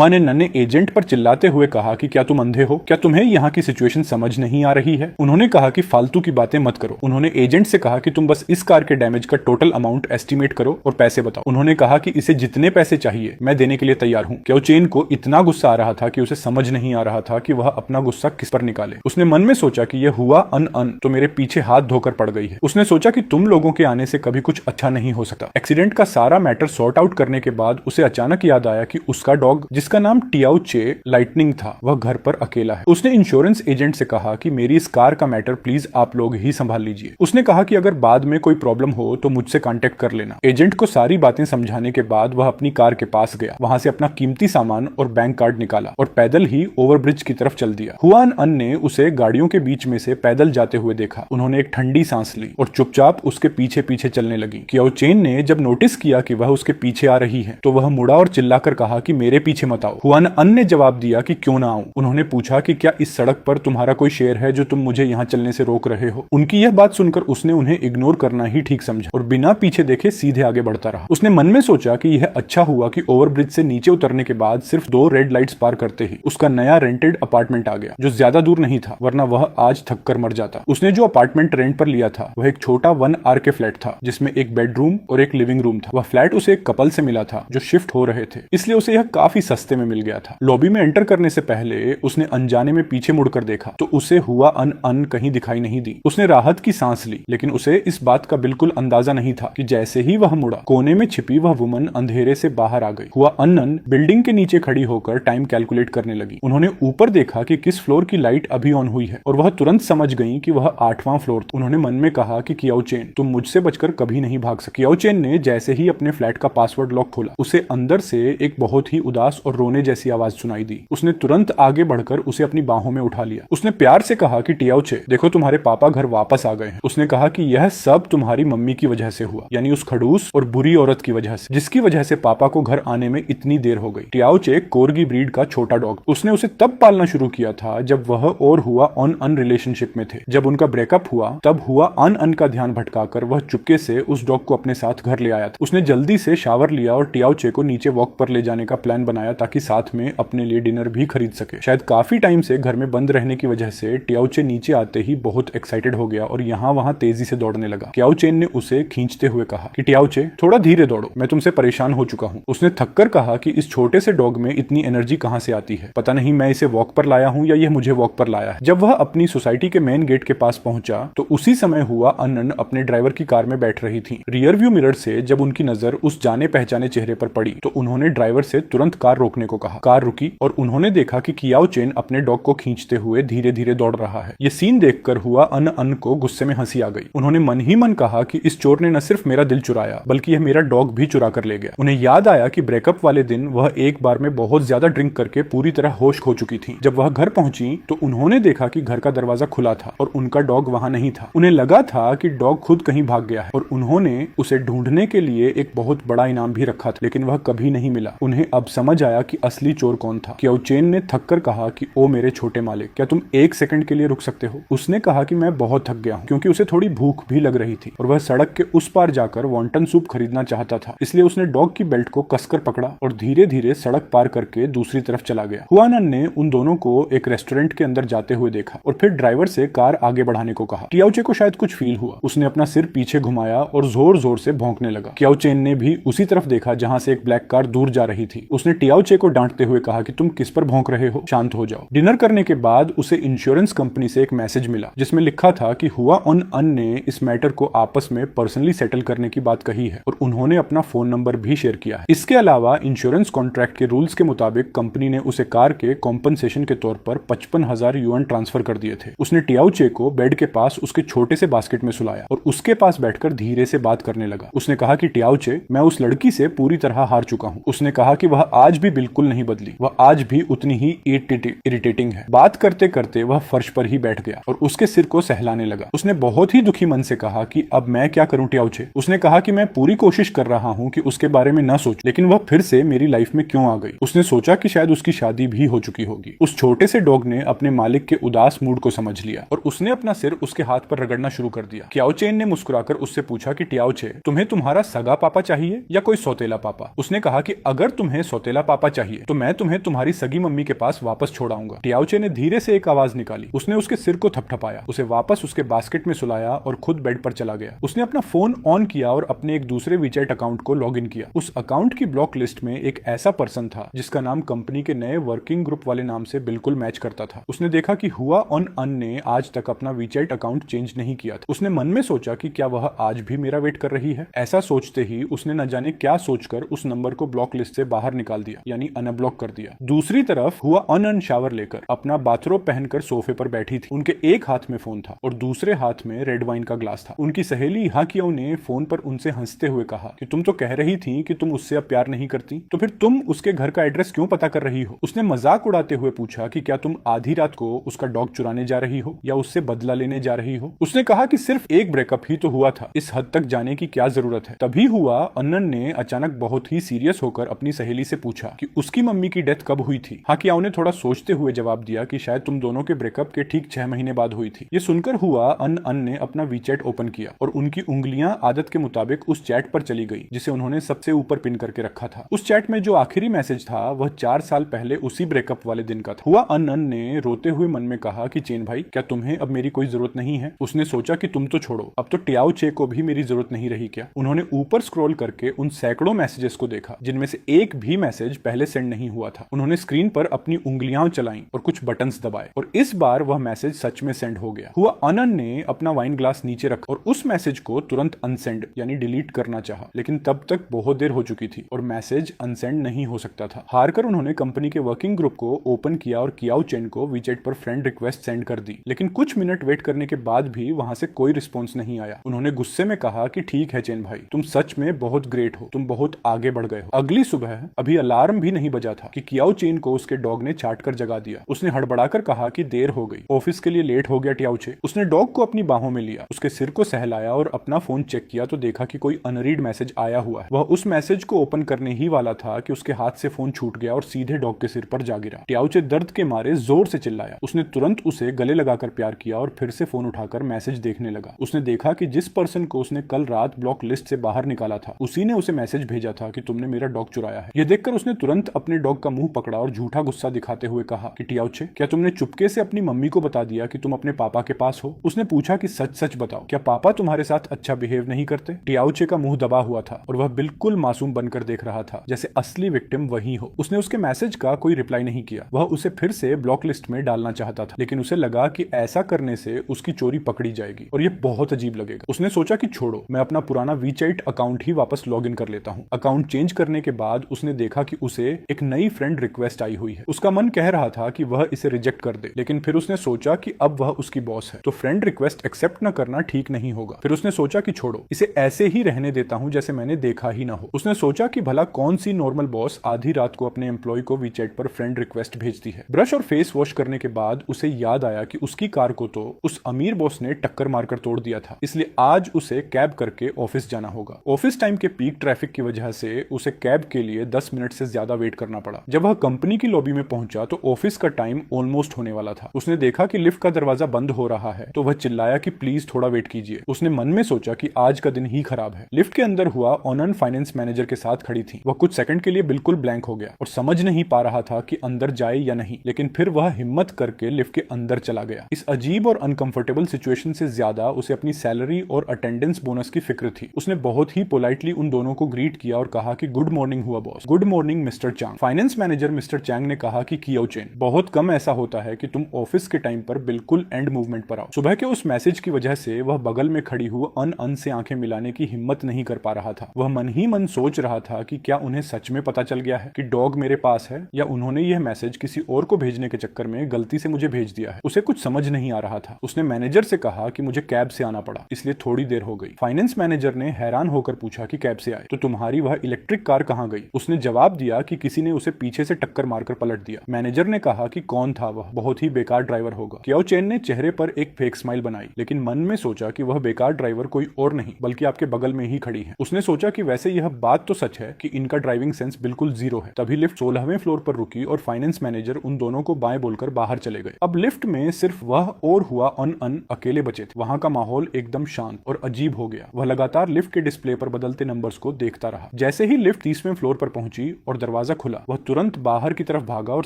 ने एजेंट पर चिल्लाते हुए कहा कि क्या तुम अंधे हो? क्या तुम्हें यहाँ की सिचुएशन समझ नहीं आ रही है? उन्होंने कहा कि फालतू की बातें मत करो। उन्होंने एजेंट से कहा कि तुम बस इस कार के डैमेज का टोटल अमाउंट एस्टिमेट करो और पैसे बताओ। उन्होंने कहा कि इसे जितने पैसे चाहिए मैं देने के लिए तैयार हूँ। कियाओ चेन को इतना गुस्सा आ रहा था कि उसे समझ नहीं आ रहा था कि वह अपना गुस्सा किस पर निकाले। उसने मन में सोचा कि यह हुआ अन तो मेरे पीछे हाथ धोकर पड़ गई है। उसने सोचा कि तुम लोगों के आने से कभी कुछ अच्छा नहीं हो सकता। एक्सीडेंट का सारा मैटर सॉर्ट आउट करने के बाद उसे अचानक याद आया कि उसका डॉग, जिसका नाम टियाओ चे लाइटनिंग था, वह घर पर अकेला है। उसने इंश्योरेंस एजेंट से कहा कि मेरी इस कार का मैटर प्लीज आप लोग ही संभाल लीजिए। उसने कहा कि अगर बाद में कोई प्रॉब्लम हो तो मुझसे कांटेक्ट कर लेना। एजेंट को सारी बातें समझाने के बाद वह अपनी कार के पास गया, वहां से अपना कीमती सामान और बैंक कार्ड निकाला और पैदल ही ओवरब्रिज की तरफ चल दिया। हुआन अन ने उसे गाड़ियों के बीच में से पैदल जाते हुए देखा। उन्होंने एक ठंडी सांस ली और चुपचाप उसके पीछे पीछे चलने लगी। कियाओ चेन ने जब नोटिस किया कि वह उसके पीछे आ रही है तो वह मुड़ा और चिल्लाकर कहा कि मेरे पीछे मत आओ। हुआन अन ने जवाब दिया कि क्यों ना आऊं। उन्होंने पूछा कि क्या इस सड़क पर तुम्हारा कोई शेर है जो तुम मुझे यहाँ चलने से रोक रहे हो? उनकी यह बात सुनकर उसने उन्हें इग्नोर करना ही ठीक समझा और बिना पीछे देखे सीधे आगे बढ़ता रहा। उसने मन में सोचा कि यह अच्छा हुआ कि ओवरब्रिज से नीचे उतरने के बाद सिर्फ 2 रेड लाइट्स पार करते ही उसका नया रेंटेड अपार्टमेंट आ गया, जो ज्यादा दूर नहीं था, वरना वह आज थक कर मर जाता। उसने जो अपार्टमेंट रेंट पर लिया था वह एक छोटा 1 आर के फ्लैट था जिसमें एक बेडरूम और एक लिविंग रूम था। वह फ्लैट उसे एक कपल से मिला था जो शिफ्ट हो रहे थे, इसलिए उसे यह काफी सस्ते में मिल गया था। लॉबी में एंटर करने से पहले उसने अनजाने में पीछे मुड़कर देखा तो उसे हुआ अन कहीं दिखाई नहीं दी। उसने राहत की सांस ली, लेकिन उसे इस बात का बिल्कुल अंदाजा नहीं था कि जैसे ही वह मुड़ा, कोने में छिपी वह वुमन अंधेरे से बाहर आ गई। हुआ अन बिल्डिंग के नीचे खड़ी होकर टाइम कैलकुलेट करने लगी। उन्होंने ऊपर देखा कि किस फ्लोर की लाइट अभी ऑन हुई है और वह तुरंत समझ गई कि वह 8वां फ्लोर था। उन्होंने मन में कहा कि कियाओ चेन, तुम मुझसे बचकर कभी नहीं भाग सकती। कियाओ चेन ने जैसे ही अपने फ्लैट का पासवर्ड लॉक खोला, उसे अंदर से एक बहुत ही उदास और रोने जैसी आवाज सुनाई दी। उसने तुरंत आगे बढ़कर उसे अपनी बाहों में उठा लिया। उसने प्यार से कहा कि टियाओ चे, देखो तुम्हारे पापा घर वापस आ गए हैं। उसने कहा कि यह सब तुम्हारी मम्मी की वजह से हुआ, यानी उस खड़ूस और बुरी औरत की वजह से, जिसकी वजह से पापा को घर आने में इतनी देर हो गई। टियाओ चे कोरगी ब्रीड का छोटा डॉग। उसने उसे तब पालना शुरू किया था जब वह और हुआ अन रिलेशनशिप में थे। जब उनका ब्रेकअप हुआ तब हुआ अन का ध्यान भटकाकर वह चुपके से उस डॉग को अपने साथ घर ले आया था। उसने जल्दी से शावर लिया और टियाओ चे को नीचे वॉक पर ले जाने का प्लान बनाया ताकि साथ में अपने लिए डिनर भी खरीद सके। शायद काफी टाइम से घर में बंद रहने की वजह से टियाओ चे नीचे आते ही बहुत एक्साइटेड हो गया और यहाँ वहाँ तेजी से दौड़ने लगा। कियाओ चेन ने उसे खींचते हुए कहा कि टियाओ चे, थोड़ा धीरे दौड़ो, मैं तुमसे परेशान हो चुका हूँ। उसने थककर कहा कि इस छोटे से डॉग में इतनी एनर्जी कहाँ से आती है? पता नहीं मैं इसे वॉक पर लाया हूँ या यह मुझे वॉक पर लाया है। जब वह अपनी सोसाइटी के मेन गेट के पास पहुंचा तो उसी समय हुआ अनन अपने ड्राइवर की कार में बैठ रही थी। रियर व्यू मिरर से जब उनकी नजर उस जाने पहचाने चेहरे पर पड़ी तो उन्होंने ड्राइवर से तुरंत कार रोकने को कहा। कार रुकी और उन्होंने देखा कि कियाओ चेन अपने डॉग को खींचते हुए धीरे धीरे दौड़ रहा है। ये सीन देखकर हुआ अन को गुस्से में हंसी आ गई। उन्होंने मन ही मन कहा कि इस चोर ने न सिर्फ मेरा दिल चुराया बल्कि यह मेरा डॉग भी चुरा कर ले गया। उन्हें याद आया कि ब्रेकअप वाले दिन वह एक बार में बहुत ज्यादा ड्रिंक करके पूरी तरह होश खो चुकी थी। जब वह घर पहुंची तो उन्होंने देखा कि घर का दरवाजा खुला था और उनका डॉग वहां नहीं था। उन्हें लगा था कि डॉग खुद कहीं भाग गया है और उन्होंने उसे ढूंढने के लिए एक बहुत बड़ा इनाम भी रखा था, लेकिन वह कभी नहीं मिला। उन्हें अब समझ आया कि असली चोर कौन था। कियाओ चेन ने थककर कहा कि ओ मेरे छोटे मालिक, क्या तुम 1 सेकंड के लिए रुक सकते हो? उसने कहा कि मैं बहुत थक गया हूँ, क्योंकि उसे थोड़ी भूख भी लग रही थी और वह सड़क के उस पार जाकर वॉन्टन सूप खरीदना चाहता था। इसलिए उसने डॉग की बेल्ट को कसकर पकड़ा और धीरे धीरे सड़क पार करके दूसरी तरफ चला गया। हुआनन ने उन दोनों को एक रेस्टोरेंट के अंदर जाते हुए देखा और फिर ड्राइवर से कार आगे बढ़ाने को कहा। टियाओ चे को शायद कुछ फील हुआ। उसने अपना सिर पीछे घुमाया और जोर जोर से भौंकने लगा। कियाओ चेन ने भी उसी तरफ देखा जहां से एक ब्लैक कार दूर जा रही थी। उसने टियाओ चे को डांटते हुए कहा कि तुम किस पर भौंक रहे हो, शांत हो जाओ। डिनर करने के बाद उसे इंश्योरेंस कंपनी से एक मैसेज मैसेज मिला जिसमें लिखा था कि हुआ ऑन अन ने इस मैटर को आपस में पर्सनली सेटल करने की बात कही है और उन्होंने अपना फोन नंबर भी शेयर किया है। इसके अलावा इंश्योरेंस कॉन्ट्रैक्ट के रूल्स के मुताबिक कंपनी ने उसे कार के कॉम्पनसेशन के तौर पर 55,000 युआन ट्रांसफर कर दिए थे। उसने टियाओ चे को बेड के पास उसके छोटे से बास्केट में सुलाया और उसके पास बैठकर धीरे से बात करने लगा। उसने कहा कि टियाओ चे, मैं उस लड़की से पूरी तरह हार चुका हूँ। उसने कहा कि वह आज भी बिल्कुल नहीं बदली, वह आज भी उतनी ही इरिटेटिंग है। बात करते करते वह फर्श पर ही बैठ गया और उसके सिर को सहलाने लगा। उसने बहुत ही दुखी मन से कहा कि अब मैं क्या करूं टियाओ चे। उसने कहा कि मैं पूरी कोशिश कर रहा हूं कि उसके बारे में न सोचूं, लेकिन वह फिर से मेरी लाइफ में क्यों आ गई। उसने सोचा कि शायद उसकी शादी भी हो चुकी होगी। उस छोटे से डॉग ने अपने मालिक के उदास मूड को समझ लिया और उसने अपना सिर उसके हाथ पर रगड़ना शुरू कर दिया। टियाओ चेन ने मुस्कुराकर उससे पूछा कि टियाओ चे, तुम्हें तुम्हारा सगा पापा चाहिए या कोई सौतेला पापा। उसने कहा कि अगर तुम्हें सौतेला पापा चाहिए तो मैं तुम्हें तुम्हारी सगी मम्मी के पास वापस छोड़ाऊंगा। टियाओ चे ने धीरे से एक आवाज निकाली। उसने उसके सिर को थपथपाया, उसे वापस उसके बास्केट में सुलाया और खुद बेड पर चला गया। उसने अपना फोन ऑन किया और अपने एक दूसरे वीचैट अकाउंट को लॉग इन किया। उस अकाउंट की ब्लॉक लिस्ट में एक ऐसा पर्सन था जिसका नाम कंपनी के नए वर्किंग ग्रुप वाले नाम से बिल्कुल मैच करता था। उसने देखा कि हुआ ऑन अन ने आज तक अपना वीचैट अकाउंट चेंज नहीं किया था। उसने मन में सोचा कि क्या वह आज भी मेरा वेट कर रही है। ऐसा सोचते ही उसने न जाने क्या सोचकर उस नंबर को ब्लॉक लिस्ट से बाहर निकाल दिया, यानी अनब्लॉक कर दिया। दूसरी तरफ हुआ अन शावर लेकर अपना बाथरोब पहनकर सोफे पर बैठी थी। उनके एक हाथ में फोन था और दूसरे हाथ में रेड वाइन का ग्लास था। उनकी सहेली हाकियो ने फोन पर उनसे हंसते हुए कहा कि तुम तो कह रही थी कि तुम उससे अब प्यार नहीं करती, तो फिर तुम उसके घर का एड्रेस क्यों पता कर रही हो। उसने मजाक उड़ाते हुए पूछा कि क्या तुम आधी रात को उसका डॉग चुराने जा रही हो या उससे बदला लेने जा रही हो। उसने कहा कि सिर्फ एक ब्रेकअप ही तो हुआ था, इस हद तक जाने की क्या जरूरत है। तभी हुआ अनन ने अचानक बहुत ही सीरियस होकर अपनी सहेली से पूछा कि उसकी मम्मी की डेथ कब हुई थी। हाकियाओ ने थोड़ा सोचते हुए जवाब दिया कि शायद तुम दोनों के ब्रेकअप के ठीक 6 महीने बाद हुई थी। ये सुनकर हुआ अन ने अपना वीचैट ओपन किया और उनकी उंगलियां आदत के मुताबिक उस चैट पर चली गई जिसे उन्होंने सबसे ऊपर पिन करके रखा था। उस चैट में जो आखिरी मैसेज था वह 4 साल पहले उसी ब्रेकअप वाले दिन का था। हुआ अन ने रोते हुए मन में कहा कि चेन भाई, क्या तुम्हें अब मेरी कोई जरूरत नहीं है। उसने सोचा कि तुम तो छोड़ो, अब तो टियाओ चे को भी मेरी जरूरत नहीं रही क्या। उन्होंने ऊपर स्क्रॉल करके उन सैकड़ों मैसेजेस को देखा जिनमें से एक भी मैसेज पहले सेंड नहीं हुआ था। उन्होंने स्क्रीन पर अपनी उंगलियां चलाई और कुछ बटन्स दबाए और इस बार वह मैसेज सच में सेंड हो गया। हुआ अनन ने अपना वाइन ग्लास नीचे रखा और उस मैसेज को तुरंत अनसेंड यानी डिलीट करना चाहा, लेकिन तब तक बहुत देर हो चुकी थी और मैसेज अनसेंड नहीं हो सकता था। हारकर उन्होंने कंपनी के वर्किंग ग्रुप को ओपन किया और कियाओ चेन को वीचैट पर फ्रेंड रिक्वेस्ट सेंड कर दी, लेकिन कुछ मिनट वेट करने के बाद भी वहां से कोई रिस्पॉन्स नहीं आया। उन्होंने गुस्से में कहा कि ठीक है चेन भाई, तुम सच में बहुत ग्रेट हो, तुम बहुत आगे बढ़ गए हो। अगली सुबह अभी अलार्म भी नहीं बजा था कि कियाओ चेन को उसके डॉग ने चाट कर जगा दिया। उसने हड़बड़ाकर कहा कि देर हो गई, ऑफिस के लिए लेट हो गया टियाओ चे। उसने डॉग को अपनी बाहों में लिया, उसके सिर को सहलाया और अपना फोन चेक किया तो देखा कि कोई अनरीड मैसेज आया हुआ है। वह उस मैसेज को ओपन करने ही वाला था कि उसके हाथ से फोन छूट गया और सीधे डॉग के सिर पर जा गिरा। टियाओ चे दर्द के मारे जोर से चिल्लाया। उसने तुरंत उसे गले लगाकर प्यार किया और फिर से फोन उठाकर मैसेज देखने लगा। उसने देखा कि जिस पर्सन को उसने कल रात ब्लॉक लिस्ट से बाहर निकाला था उसी ने उसे मैसेज भेजा था कि तुमने मेरा डॉग चुराया है। यह देखकर उसने तुरंत अपने डॉग का मुंह पकड़ा और झूठा गुस्सा दिखाते हुए कहा कि टियाओ चे, क्या तुमने चुपके से अपनी मम्मी को बता दिया कि तुम अपने पापा के पास हो। उसने पूछा कि सच सच बताओ, क्या पापा तुम्हारे साथ अच्छा बिहेव नहीं करते। टियाओ चे का मुंह दबा हुआ था और वह बिल्कुल मासूम बनकर देख रहा था जैसे असली विक्टिम वही हो। उसने उसके मैसेज का कोई रिप्लाई नहीं किया। वह उसे फिर से ब्लॉक लिस्ट में डालना चाहता था, लेकिन उसे लगा कि ऐसा करने से उसकी चोरी पकड़ी जाएगी और यह बहुत अजीब लगेगा। उसने सोचा कि छोड़ो, मैं अपना पुराना वीचैट अकाउंट ही वापस लॉग इन कर लेता हूँ। अकाउंट चेंज करने के बाद उसने देखा कि उसे एक नई फ्रेंड रिक्वेस्ट आई हुई है। उसका मन कह रहा था कि वह इसे रिजेक्ट कर दे, लेकिन फिर उसने सोचा कि अब वह उसकी बॉस है तो फ्रेंड रिक्वेस्ट एक्सेप्ट न करना ठीक नहीं होगा। फिर उसने सोचा कि छोड़ो, इसे ऐसे ही रहने देता हूं जैसे मैंने देखा ही ना हो। उसने सोचा कि भला कौन सी नॉर्मल बॉस आधी रात को अपने एम्प्लॉय को वीचैट पर फ्रेंड रिक्वेस्ट भेजती है। ब्रश और फेस वॉश करने के बाद उसे याद आया कि उसकी कार को तो उस अमीर बॉस ने टक्कर मारकर तोड़ दिया था, इसलिए आज उसे कैब करके ऑफिस जाना होगा। ऑफिस टाइम के पीक ट्रैफिक की वजह से उसे कैब के लिए 10 मिनट से ज्यादा वेट करना पड़ा। जब वह कंपनी की लॉबी में पहुंचा तो ऑफिस का टाइम ऑलमोस्ट होने वाला था। उसने देखा कि लिफ्ट का दरवाजा बंद हो रहा है तो वह चिल्लाया कि प्लीज थोड़ा वेट कीजिए। उसने मन में सोचा कि आज का दिन ही खराब है। लिफ्ट के अंदर हुआ ऑनन फाइनेंस मैनेजर के साथ खड़ी थी। वह कुछ सेकंड के लिए बिल्कुल ब्लैंक हो गया और समझ नहीं पा रहा था कि अंदर जाए या नहीं, लेकिन फिर वह हिम्मत करके लिफ्ट के अंदर चला गया। इस अजीब और अनकंफर्टेबल सिचुएशन से ज्यादा उसे अपनी सैलरी और अटेंडेंस बोनस की फिक्र थी। उसने बहुत ही पोलाइटली उन दोनों को ग्रीट किया और कहा कि गुड मॉर्निंग हुआ बॉस। गुड मॉर्निंग मिस्टर चांग। फाइनेंस मैनेजर मिस्टर चांग ने कहा कि कियाओ चेन, बहुत कम ऐसा होता है कि तुम ऑफिस के टाइम पर बिल्कुल बिल्कुल एंड मूवमेंट पर आओ। सुबह के उस मैसेज की वजह से वह बगल में खड़ी हुई अन से आंखें मिलाने की हिम्मत नहीं कर पा रहा था। वह मन ही मन सोच रहा था कि क्या उन्हें सच में पता चल गया है कि डॉग मेरे पास है, या उन्होंने यह मैसेज किसी और को भेजने के चक्कर में गलती से मुझे भेज दिया है। उसे कुछ समझ नहीं आ रहा था। उसने मैनेजर से कहा कि मुझे कैब से आना पड़ा, इसलिए थोड़ी देर हो गई। फाइनेंस मैनेजर ने हैरान होकर पूछा कि कैब से आए तो तुम्हारी वह इलेक्ट्रिक कार कहाँ गई? उसने जवाब दिया कि किसी ने उसे पीछे से टक्कर मारकर पलट दिया। मैनेजर ने कहा कि कौन था वह? बहुत ही बेकार ड्राइवर होगा। कियाओ चेन ने चेहरे पर एक फेक स्माइल बनाई, लेकिन मन में सोचा कि वह बेकार ड्राइवर कोई और नहीं बल्कि आपके बगल में ही खड़ी है। उसने सोचा कि वैसे यह बात तो सच है कि इनका ड्राइविंग सेंस बिल्कुल जीरो है। तभी लिफ्ट 16वें फ्लोर पर रुकी और फाइनेंस मैनेजर उन दोनों को बाएं बोलकर बाहर चले गए। अब लिफ्ट में सिर्फ वह और हुआ अन अकेले बचे थे। वहां का माहौल एकदम शांत और अजीब हो गया। वह लगातार लिफ्ट के डिस्प्ले पर बदलते नंबर्स को देखता रहा। जैसे ही लिफ्ट 30वें फ्लोर पर पहुंची और दरवाजा खुला, वह तुरंत बाहर की तरफ भागा और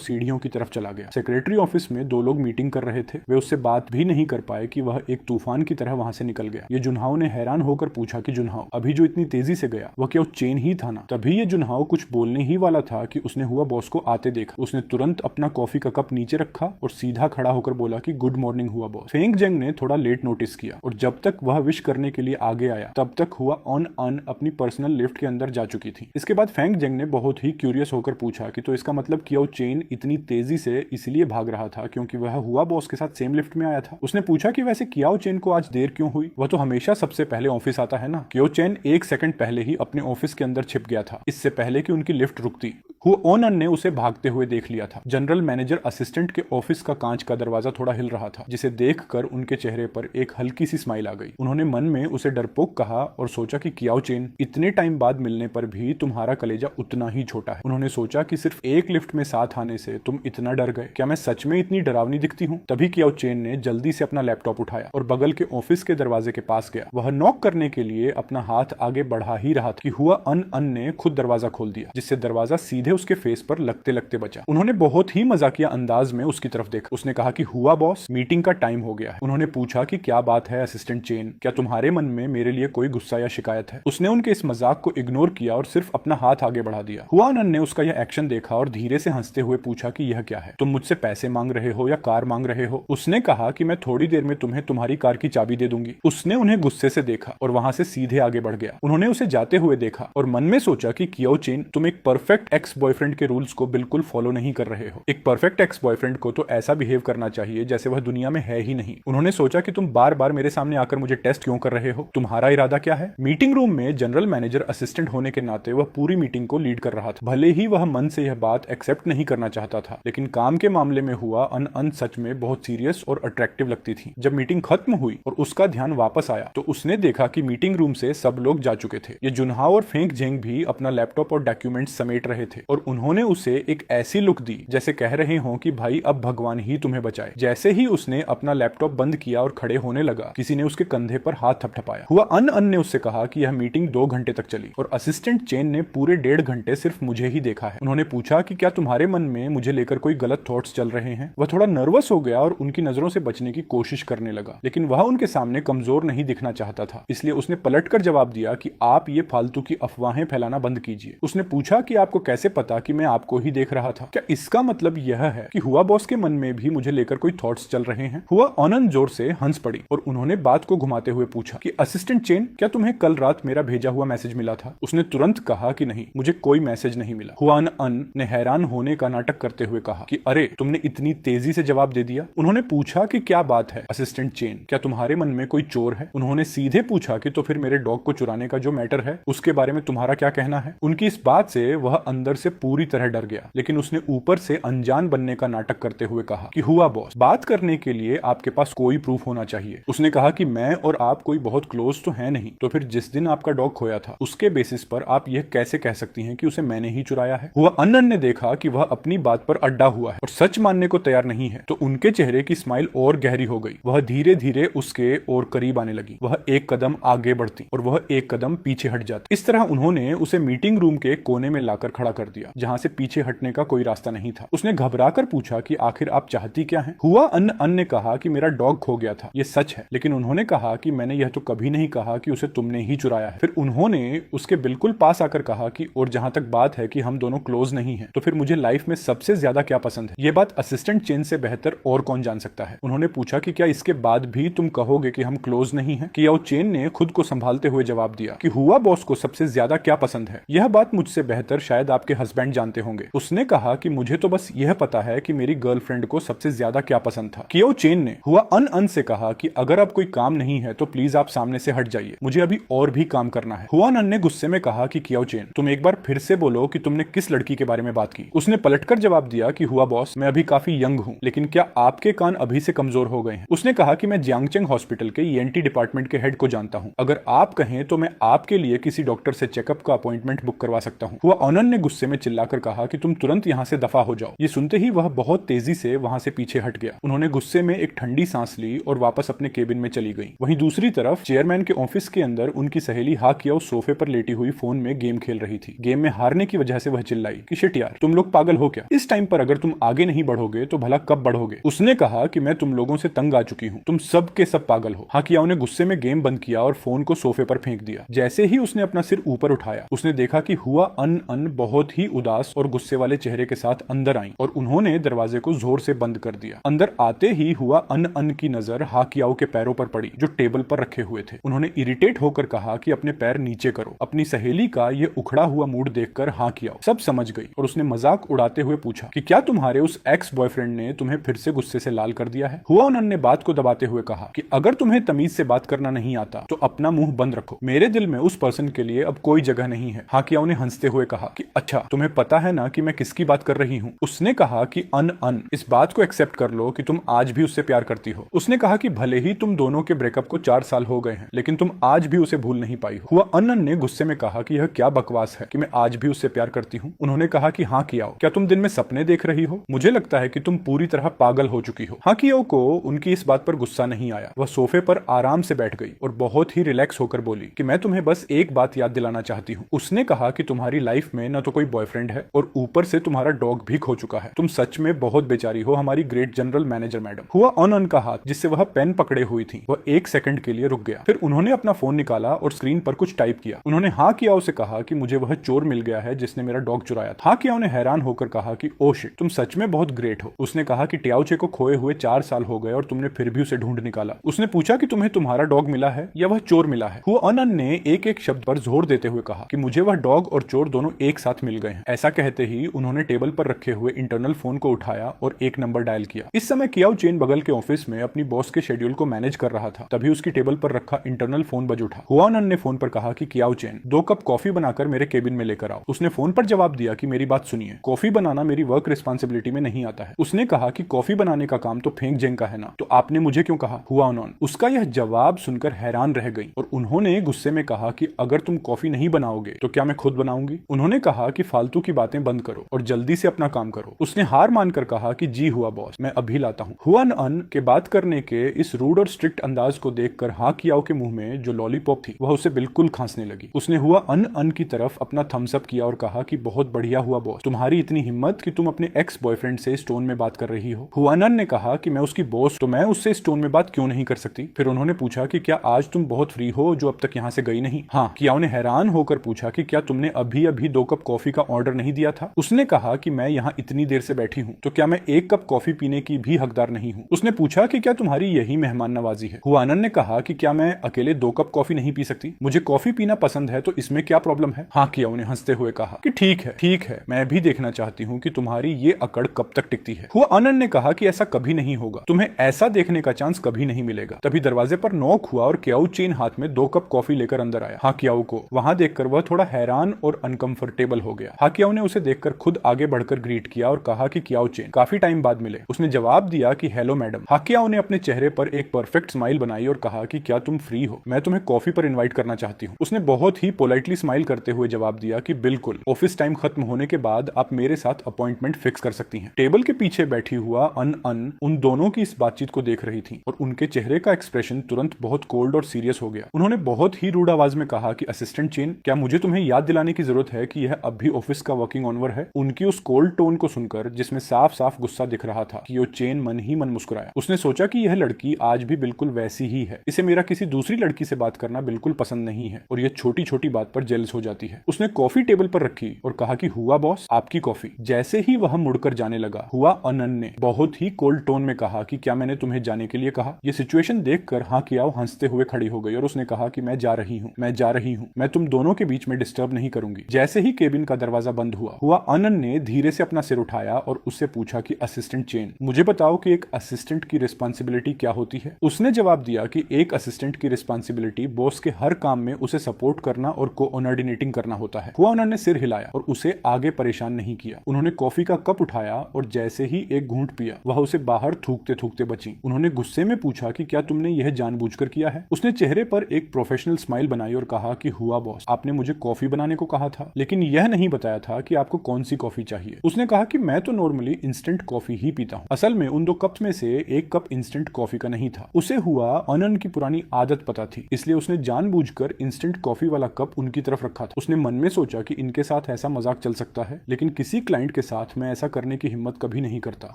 सीढ़ियों की तरफ चला गया। सेक्रेटरी ऑफिस में 2 लोग मीटिंग कर रहे थे। वे उससे बात भी नहीं कर पाए कि वह एक तूफान की तरह वहां से निकल गया। ये जुनहाओ ने हैरान होकर पूछा कि जुनहाओ, अभी जो इतनी तेजी से गया वह क्या चेन ही था ना? तभी ये जुनहाओ कुछ बोलने ही वाला था कि उसने हुआ बॉस को आते देखा। उसने तुरंत अपना कॉफी का कप नीचे रखा और सीधा खड़ा होकर बोला कि गुड मॉर्निंग हुआ बॉस। फेंग जेंग ने थोड़ा लेट नोटिस किया और जब तक वह विश करने के लिए आगे आया तब तक हुआ अन अपनी पर्सनल लिफ्ट के अंदर जा चुकी थी। इसके बाद फेंग जेंग ने बहुत ही क्यूरियस होकर पूछा कि तो इसका मतलब कियाओ चेन इतनी तेजी से इसलिए भाग रहा था क्योंकि वह हुआ बॉस के साथ सेम लिफ्ट में आया था। उसने पूछा कि वैसे कियाओ चेन को आज देर क्यों हुई? वह तो हमेशा सबसे पहले ऑफिस आता है ना। कियाओ चेन 1 सेकंड पहले ही अपने ऑफिस के अंदर छिप गया था, इससे पहले कि उनकी लिफ्ट रुकती। हुओनन ने उसे भागते हुए देख लिया था। जनरल मैनेजर असिस्टेंट के ऑफिस का कांच का दरवाजा थोड़ा हिल रहा था, जिसे देखकर उनके चेहरे पर एक हल्की सी स्माइल आ गई। उन्होंने मन में उसे डरपोक कहा और सोचा कि कियाओ चेन, इतने टाइम बाद मिलने पर भी तुम्हारा कलेजा उतना ही छोटा है। उन्होंने सोचा कि सिर्फ एक लिफ्ट में साथ आने से तुम इतना डर गए। क्या मैं सच में इतनी डरावनी दिखती हूँ? तभी कियाओ चेन ने जल्दी से अपना लैपटॉप उठाया और बगल के ऑफिस के दरवाजे के पास गया। वह नॉक करने के लिए अपना हाथ आगे बढ़ा ही रहा था कि हुआ अन ने खुद दरवाजा खोल दिया, जिससे दरवाजा सीधे उसके फेस पर लगते लगते बचा। उन्होंने बहुत ही मजाकिया अंदाज में उसकी तरफ देखा। उसने कहा कि हुआ बॉस, मीटिंग का टाइम हो गया है। उन्होंने पूछा कि क्या बात है असिस्टेंट चेन, क्या तुम्हारे मन में मेरे लिए कोई गुस्सा या शिकायत है? उसने उनके इस मजाक को इग्नोर किया और सिर्फ अपना हाथ आगे बढ़ा दिया। हुआनन ने उसका यह एक्शन देखा और धीरे से हंसते हुए पूछा कि यह क्या है? तुम मुझसे पैसे मांग रहे हो या कार मांग रहे हो? उसने कहा कि मैं थोड़ी देर में तुम्हें तुम्हारी कार की चाबी दे दूंगी। उसने उन्हें गुस्से से देखा और वहां से सीधे आगे बढ़ गया। उन्होंने उसे जाते हुए देखा और मन में सोचा कि कियाओ चेन, तुम एक परफेक्ट एक्स बॉयफ्रेंड के रूल्स को बिल्कुल फॉलो नहीं कर रहे हो। एक परफेक्ट एक्स बॉयफ्रेंड को तो ऐसा बिहेव करना चाहिए जैसे वह दुनिया में है ही नहीं। उन्होंने सोचा कि तुम बार बार मेरे सामने आकर मुझे टेस्ट क्यों कर रहे हो? तुम्हारा इरादा क्या है? मीटिंग रूम में जनरल मैनेजर असिस्टेंट होने के नाते वह पूरी मीटिंग को लीड कर रहा था। भले ही वह मन से यह बात एक्सेप्ट नहीं करना चाहता था, लेकिन काम के मामले में हुआ अन सच में बहुत सीरियस और अट्रैक्टिव लगती थी। जब मीटिंग खत्म हुई और उसका ध्यान वापस आया तो उसने देखा कि मीटिंग रूम से सब लोग जा चुके थे। ये जुनहाओ और फेंग जेंग भी अपना लैपटॉप और डॉक्यूमेंट्स समेट रहे थे और उन्होंने उसे एक ऐसी लुक दी जैसे कह रहे हों कि भाई अब भगवान ही तुम्हें बचाए। जैसे ही उसने अपना लैपटॉप बंद किया और खड़े होने लगा, किसी ने उसके कंधे पर हाथ थपथपाया। हुआ अन ने उससे कहा कि यह मीटिंग 2 घंटे तक चली और असिस्टेंट चेन ने पूरे 1.5 घंटे सिर्फ मुझे ही देखा है। उन्होंने पूछा कि क्या तुम्हारे मन में मुझे लेकर कोई गलत थॉट्स चल रहे हैं? वह थोड़ा नर्वस हो गया और उनकी नजरों से बचने की कोशिश करने लगा, लेकिन वह उनके सामने कमजोर नहीं दिखना चाहता था। इसलिए उसने पलटकर जवाब दिया कि आप ये फालतू की अफवाहें फैलाना बंद कीजिए। उसने पूछा कि आपको कैसे पता कि मैं आपको ही देख रहा था? क्या इसका मतलब यह है कि हुआ बॉस के मन में भी मुझे लेकर कोई थॉट्स चल रहे हैं? हुआ ऑनन जोर से हंस पड़ी और उन्होंने बात को घुमाते हुए पूछा कि असिस्टेंट चेन, क्या तुम्हें कल रात मेरा भेजा हुआ मैसेज मिला था? उसने तुरंत कहा कि नहीं, मुझे कोई मैसेज नहीं मिला। हुआ अन ने हैरान होने का नाटक करते हुए कहा कि अरे, तुमने इतनी तेजी से जवाब दे दिया। उन्होंने पूछा कि क्या बात है असिस्टेंट चेन, क्या तुम्हारे मन में कोई चोर है? उन्होंने सीधे पूछा कि तो फिर मेरे डॉग को चुराने का जो मैटर है उसके बारे में तुम्हारा क्या कहना है? उनकी इस बात से वह अंदर से पूरी तरह डर गया, लेकिन उसने ऊपर से अनजान बनने का नाटक करते हुए कहा कि हुआ बॉस, बात करने के लिए आपके पास कोई प्रूफ होना चाहिए। उसने कहा कि मैं और आप कोई बहुत क्लोज तो है नहीं, तो फिर जिस दिन आपका डॉग खोया था उसके बेसिस पर आप यह कैसे कह सकती हैं कि उसे मैंने ही चुराया है? हुआ अनन ने देखा कि वह अपनी बात पर अड्डा हुआ है और सच मानने को तैयार नहीं है, तो उनके चेहरे की स्माइल और गहरी हो गई। वह धीरे धीरे उसके और करीब आने लगी। वह एक कदम आगे बढ़ती और वह एक कदम पीछे हट जाती। इस तरह उन्होंने उसे मीटिंग रूम के कोने में लाकर खड़ा कर दिया, जहाँ से पीछे हटने का कोई रास्ता नहीं था। उसने घबराकर पूछा कि आखिर आप चाहती क्या हैं? हुआ अन ने कहा कि मेरा डॉग खो गया था, ये सच है, लेकिन उन्होंने कहा कि मैंने यह तो कभी नहीं कहा कि उसे तुमने ही चुराया है। फिर उन्होंने उसके बिल्कुल पास आकर कहा कि और जहां तक बात है कि हम दोनों क्लोज नहीं हैं, तो फिर मुझे लाइफ में सबसे ज्यादा क्या पसंद है? ये बात असिस्टेंट चेन से बेहतर और कौन जान सकता है? उन्होंने पूछा कि क्या इसके बाद भी तुम कहोगे कि हम क्लोज नहीं हैं? कियाओ चेन ने खुद को संभालते हुए जवाब दिया कि हुआ बॉस को सबसे ज्यादा क्या पसंद है, यह बात मुझसे बेहतर शायद आपके हस्बैंड जानते होंगे। उसने कहा कि मुझे तो बस यह पता है कि मेरी गर्लफ्रेंड को सबसे ज्यादा क्या पसंद था। कियाओ चेन ने हुआ अन से कहा कि अगर अब कोई काम नहीं है तो प्लीज आप सामने से हट जाइए, मुझे अभी और भी काम करना है। हुआ अन ने गुस्से में कहा कि कियाओ चेन, तुम एक बार फिर से बोलो कि तुमने किस लड़की के बारे में बात की। उसने पलटकर जवाब दिया कि हुआ बॉस, मैं अभी काफी यंग हूँ, लेकिन क्या आपके कान अभी से कमजोर हो गए हैं? उसने कहा कि मैं जियांगचेंग हॉस्पिटल के ईएनटी डिपार्टमेंट के हेड को जानता हूँ, अगर आप कहें तो मैं आपके लिए किसी डॉक्टर से चेकअप का अपॉइंटमेंट बुक करवा सकता हूँ। हुआ अनन ने गुस्से में चिल्लाकर कहा कि तुम तुरंत यहाँ से दफा हो जाओ। ये सुनते ही वह बहुत तेजी से वहां से पीछे हट गया। उन्होंने गुस्से में एक ठंडी सांस ली और वापस अपने केबिन में चली गई। वहीं दूसरी तरफ चेयरमैन के ऑफिस के अंदर उनकी सहेली हा कियाओ सोफे पर लेटी हुई फोन में गेम खेल रही थी। गेम में हारने की वजह से वह चिल्लाई कि शिट यार, तुम लोग पागल हो क्या? इस टाइम पर अगर तुम आगे नहीं बढ़ोगे तो भला कब बढ़ोगे? उसने कहा कि मैं तुम लोगों से तंग आ चुकी हूँ, तुम सब के सब पागल हो। हा कियाओ ने गुस्से में गेम बंद किया और फोन को सोफे पर फेंक दिया। जैसे ही उसने अपना सिर ऊपर उठाया, उसने देखा कि हुआ अन बहुत ही उदास और गुस्से वाले चेहरे के साथ अंदर आई और उन्होंने दरवाजे को जोर से बंद कर दिया। अंदर आते ही हुआ अन की नजर हा कियाओ के पैरों पर पड़ी जो टेबल पर रखे हुए थे। उन्होंने इरिटेट होकर कहा कि अपने पैर नीचे करो। अपनी सहेली का ये उखड़ा हुआ मूड देखकर हा कियाओ सब समझ गई और उसने मजाक उड़ाते हुए पूछा कि क्या तुम्हारे उस एक्स बॉयफ्रेंड ने तुम्हें फिर से गुस्से से लाल कर दिया है? हुआ अन ने बात को दबाते हुए कहा कि अगर तुम्हें तमीज से बात करना नहीं आता तो अपना मुंह बंद रखो, मेरे दिल में उस पर्सन के लिए अब कोई जगह नहीं है। हा कियाओ ने हंसते हुए कहा कि अच्छा, तुम्हें पता है ना कि मैं किसकी बात कर रही हूँ? उसने कहा कि अन इस बात को एक्सेप्ट कर लो कि तुम आज भी उससे प्यार करती हो। उसने कहा कि भले ही तुम दोनों के ब्रेकअप को 4 साल हो गए हैं, लेकिन तुम आज भी उसे भूल नहीं पाई हो। हुआ अन ने गुस्से में कहा कि यह क्या बकवास है कि मैं आज भी उससे प्यार करती हूँ। उन्होंने कहा कि हाँ कियाओ, क्या तुम दिन में सपने देख रही हो? मुझे लगता है कि तुम पूरी तरह पागल हो चुकी हो। हाँ कियाओ को उनकी इस बात पर गुस्सा नहीं आया। वह सोफे पर आराम से बैठ गई और बहुत ही रिलैक्स होकर बोली कि मैं तुम्हें बस एक बात याद दिलाना चाहती हूँ। उसने कहा कि तुम्हारी लाइफ में न तो कोई बॉयफ्रेंड है और ऊपर से तुम्हारा डॉग भी खो चुका है। तुम सच में बहुत बेचारी हो हमारी ग्रेट जनरल मैनेजर मैडम। हुआ अन का हाथ जिससे वह पेन पकड़े हुई थी वह 1 सेकंड के लिए रुक गया। फिर उन्होंने अपना फोन निकाला और स्क्रीन पर कुछ टाइप किया। उन्होंने हाँ कियाओ से कहा कि मुझे वह चोर मिल गया है जिसने मेरा डॉग चुराया था। हाँ कियाओ ने हैरान होकर कहा कि ओ शिट, तुम सच में बहुत ग्रेट हो। उसने कहा कि टियाओचे को खोए हुए 4 साल हो गए और तुमने फिर भी उसे ढूंढ निकाला। उसने पूछा कि तुम्हें तुम्हारा डॉग मिला है या वह चोर मिला है? हुआ अन ने एक एक शब्द पर जोर देते हुए कहा कि मुझे वह डॉग और चोर दोनों एक साथ मिल गए हैं। ऐसा कहते ही उन्होंने टेबल पर रखे हुए इंटरनल फोन को उठाया और एक नंबर डायल किया। इस समय कियाओ चेन बगल के ऑफिस में अपनी बॉस के शेड्यूल को मैनेज कर रहा था। तभी उसकी टेबल पर रखा इंटरनल फोन बज उठा। हुआ अन ने फोन पर कहा कि कियाओ चेन, 2 कप कॉफी बनाकर मेरे केबिन में लेकर आओ। उसने फोन पर जवाब दिया कि मेरी बात सुनिए, कॉफी बनाना मेरी वर्क रिस्पॉन्सिबिलिटी में नहीं आता है। उसने कहा कि कॉफी बनाने का काम तो फेंक जेंग का है ना, तो आपने मुझे क्यों कहा? हुआ अन उसका यह जवाब सुनकर हैरान रह गई और उन्होंने गुस्से में कहा कि अगर तुम कॉफी नहीं बनाओगे तो क्या मैं खुद बनाऊंगी? उन्होंने कहा कि फालतू की बातें बंद करो और जल्दी से अपना काम करो। उसने हार मानकर कहा कि जी हुआ बॉस, मैं अभी लाता हूँ। हुआ अन के बात करने के इस रूड और स्ट्रिक्ट अंदाज को देखकर हाँ कियाओ के मुंह में जो लॉलीपॉप थी वह उसे बिल्कुल खांसने लगी। उसने हुआ अन की तरफ अपना थम्स अप किया और कहा कि बहुत बढ़िया हुआ बॉस, तुम्हारी इतनी हिम्मत कि तुम अपने एक्स बॉयफ्रेंड से स्टोन में बात कर रही हो। हुआ अन ने कहा कि मैं उसकी बॉस, तो मैं उससे स्टोन में बात क्यों नहीं कर सकती? फिर उन्होंने पूछा कि क्या आज तुम बहुत फ्री हो जो अब तक यहाँ से गई नहीं? हाँ। कियाओ ने हैरान होकर पूछा कि क्या तुमने अभी अभी 2 कप कॉफी का ऑर्डर नहीं दिया था? उसने कहा कि मैं यहाँ इतनी देर से बैठी हूँ तो क्या मैं 1 कप कॉफी पीने की भी हकदार नहीं हूँ? उसने पूछा कि क्या तुम्हारी यही मेहमान नवाजी है? हुआ अन ने कहा कि क्या मैं अकेले 2 कप कॉफी नहीं पी सकती? मुझे कॉफी पीना पसंद है तो इसमें क्या प्रॉब्लम है? हाँ कियाओ ने हंसते हुए कहा कि ठीक है, मैं भी देखना चाहती हूँ कि तुम्हारी ये अकड़ कब तक टिकती है। हुआ अन ने कहा कि ऐसा कभी नहीं होगा, तुम्हें ऐसा देखने का चांस कभी नहीं मिलेगा। तभी दरवाजे पर नॉक हुआ और कियाओ चेन हाथ में 2 कप कॉफी लेकर अंदर आया। हाँ कियाओ को वहां देखकर वह थोड़ा हैरान और अनकंफर्टेबल हो गया। हाँ कियाओ ने उसे देखकर खुद आगे बढ़कर ग्रीट किया और कहा कि कियाओ चेन, काफी टाइम बाद मिले। उसने जवाब दिया कि हेलो मैडम। हाँ कियाओ ने अपने चेहरे पर एक परफेक्ट स्माइल बनाई और कहा कि क्या तुम फ्री हो? मैं तुम्हें कॉफी पर इनवाइट करना चाहती हूँ। उसने बहुत ही पोलाइटली स्माइल करते हुए जवाब दिया कि बिल्कुल, ऑफिस टाइम खत्म होने के बाद आप मेरे साथ अपॉइंटमेंट फिक्स कर सकती हैं। टेबल के पीछे बैठी हुआ अन उन दोनों की इस बातचीत को देख रही थी और उनके चेहरे का एक्सप्रेशन तुरंत बहुत कोल्ड और सीरियस हो गया। उन्होंने बहुत ही रूड आवाज में कहा कि असिस्टेंट चेन, क्या मुझे तुम्हें याद दिलाने की जरूरत है कि यह अब भी ऑफिस का वर्किंग ऑनर है। उनकी उस कोल्ड टोन को सुनकर, जिसमें साफ साफ गुस्सा दिख रहा था, कि यो चेन मन ही मन मुस्कुराया। उसने सोचा कि यह लड़की आज भी बिल्कुल वैसी ही है, इसे मेरा किसी दूसरी लड़की से बात करना बिल्कुल पसंद नहीं है और यह छोटी छोटी बात पर जेलस हो जाती है। उसने कॉफी टेबल पर रखी और कहा कि हुआ बॉस, आपकी कॉफी। जैसे ही वह मुड़कर जाने लगा, हुआ अनन ने बहुत ही कोल्ड टोन में कहा कि क्या मैंने तुम्हें जाने के लिए कहा? यह सिचुएशन देखकर हाँ कियाओ हंसते हुए खड़ी हो गई और उसने कहा कि मैं जा रही हूँ, मैं जा रही हूँ, मैं तुम दोनों के बीच में डिस्टर्ब नहीं करूंगी। जैसे ही केबिन का दरवाजा बंद हुआ अनन ने धीरे से अपना सिर उठाया और उससे पूछा कि असिस्टेंट चेन, मुझे बताओ कि एक असिस्टेंट की रिस्पॉन्सिबिलिटी क्या होती है? उसने जवाब दिया कि एक असिस्टेंट की रिस्पॉन्सिबिलिटी बॉस के हर काम में उसे सपोर्ट करना और कोऑर्डिनेटिंग करना होता है। हुआ उन्होंने सिर हिलाया और उसे आगे परेशान नहीं किया। उन्होंने कॉफी का कप उठाया और जैसे ही एक घूंट पिया, वह उसे बाहर थूकते थूकते बची। उन्होंने गुस्से में पूछा कि क्या तुमने यह जानबूझकर किया है? उसने चेहरे पर एक प्रोफेशनल स्माइल बनाई और कहा कि हुआ बॉस, आपने मुझे कॉफी बनाने को कहा था, लेकिन यह नहीं बताया था कि आपको कौन सी कॉफी चाहिए। उसने कहा कि मैं तो नॉर्मली इंस्टेंट कॉफी ही पीता हूँ। असल में उन दो कप्स में से एक कप इंस्टेंट कॉफी का नहीं था। उसे हुआ अनन की पुरानी आदत पता थी, इसलिए उसने जानबूझकर इंस्टेंट कॉफी वाला कप उनकी तरफ रखा था। उसने मन में सोचा कि इनके साथ ऐसा मजाक चल सकता है, लेकिन किसी क्लाइंट के साथ मैं ऐसा करने की हिम्मत कभी नहीं करता।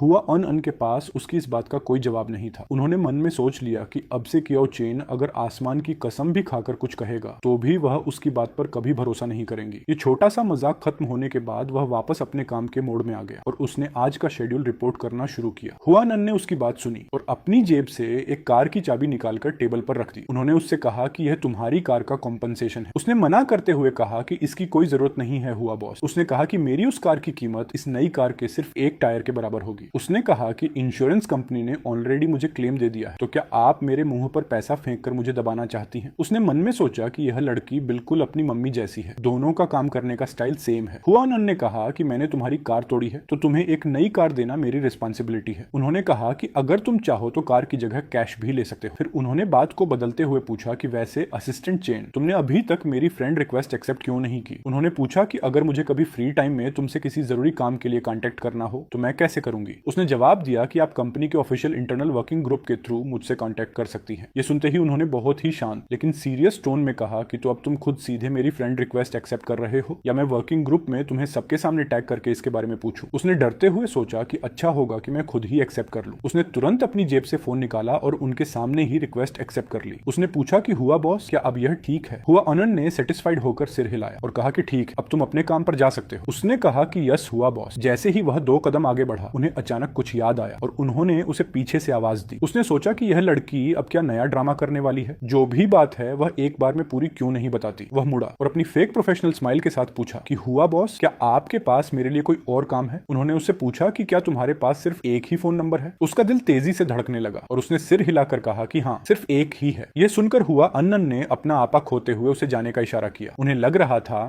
हुआ अनन के पास उसकी इस बात का कोई जवाब नहीं था। उन्होंने मन में सोच लिया कि अब से कियाओ चेन अगर आसमान की कसम भी खाकर कुछ कहेगा तो भी वह उसकी बात पर कभी भरोसा नहीं करेंगी। ये छोटा सा मजाक खत्म होने के बाद वह वापस अपने काम के मोड में आ गया और उसने आज का शेड्यूल रिपोर्ट करना शुरू किया। हुआ नन ने उसकी बात सुनी और अपनी जेब से एक कार की चाबी निकालकर टेबल पर रख दी। उन्होंने उससे कहा कि यह तुम्हारी कार का कॉम्पनसेशन है। उसने मना करते हुए कहा कि इसकी कोई जरूरत नहीं है हुआ बॉस। उसने कहा कि मेरी उस कार की कीमत इस नई कार के सिर्फ एक टायर के बराबर होगी। उसने कहा कि इंश्योरेंस कंपनी ने ऑलरेडी मुझे क्लेम दे दिया है, तो क्या आप मेरे मुंह पर पैसा फेंक कर मुझे दबाना चाहती हैं? उसने मन में सोचा कि यह लड़की बिल्कुल अपनी मम्मी जैसी है, दोनों का काम करने का स्टाइल सेम है। हुआ नन ने कहा कि मैंने तुम्हारी कार तोड़ी है तो तुम्हें एक नई कार देना मेरी रिस्पॉन्सिबिलिटी है। उन्होंने कहा कि अगर तुम चाहो तो कार की जगह कैश भी ले सकते हो। फिर उन्होंने बात को बदलते हुए पूछा कि वैसे असिस्टेंट चेन, तुमने अभी तक मेरी फ्रेंड रिक्वेस्ट एक्सेप्ट क्यों नहीं की? उन्होंने पूछा कि अगर मुझे कभी फ्री टाइम में तुमसे किसी जरूरी काम के लिए कांटेक्ट करना हो तो मैं कैसे करूंगी? उसने जवाब दिया कि आप कंपनी के ऑफिशियल इंटरनल वर्किंग ग्रुप के थ्रू मुझसे कांटेक्ट कर सकती हैं। ये सुनते ही उन्होंने बहुत ही शांत लेकिन सीरियस टोन में कहा कि तो अब तुम खुद सीधे मेरी फ्रेंड रिक्वेस्ट एक्सेप्ट कर रहे हो या मैं वर्किंग ग्रुप में तुम्हें सबके सामने टैग करके इसके बारे में पूछूं? उसने डरते हुए सोचा कि अच्छा होगा कि मैं खुद ही एक्सेप्ट कर लूं। उसने तुरंत अपनी जेब से फोन निकाला और उनके सामने ही रिक्वेस्ट एक्सेप्ट कर ली। उसने पूछा कि हुआ बॉस, क्या अब यह ठीक है? हुआ अनन ने सेटिस्फाइड होकर सिर हिलाया और कहा कि ठीक, अब तुम अपने काम पर जा सकते हो। उसने कहा कि यस हुआ बॉस। जैसे ही वह 2 कदम आगे बढ़ा, उन्हें अचानक कुछ याद आया और उन्होंने उसे पीछे से आवाज दी। उसने सोचा कि यह लड़की अब क्या नया ड्रामा करने वाली है? जो भी बात है वह एक बार में पूरी क्यों नहीं बताती? वह मुड़ा और अपनी फेक प्रोफेशनल स्माइल के साथ पूछा कि हुआ बॉस, क्या आपके पास मेरे लिए कोई और काम है? उन्होंने उससे पूछा कि क्या तुम्हारे पास सिर्फ एक ही फोन नंबर है? उसका दिल तेजी से धड़कने लगा और उसने सिर हिलाकर कहा कि हाँ, सिर्फ एक ही है। यह सुनकर हुआ अनन ने अपना आपा खोते हुए उसे जाने का इशारा किया। उन्हें लग रहा था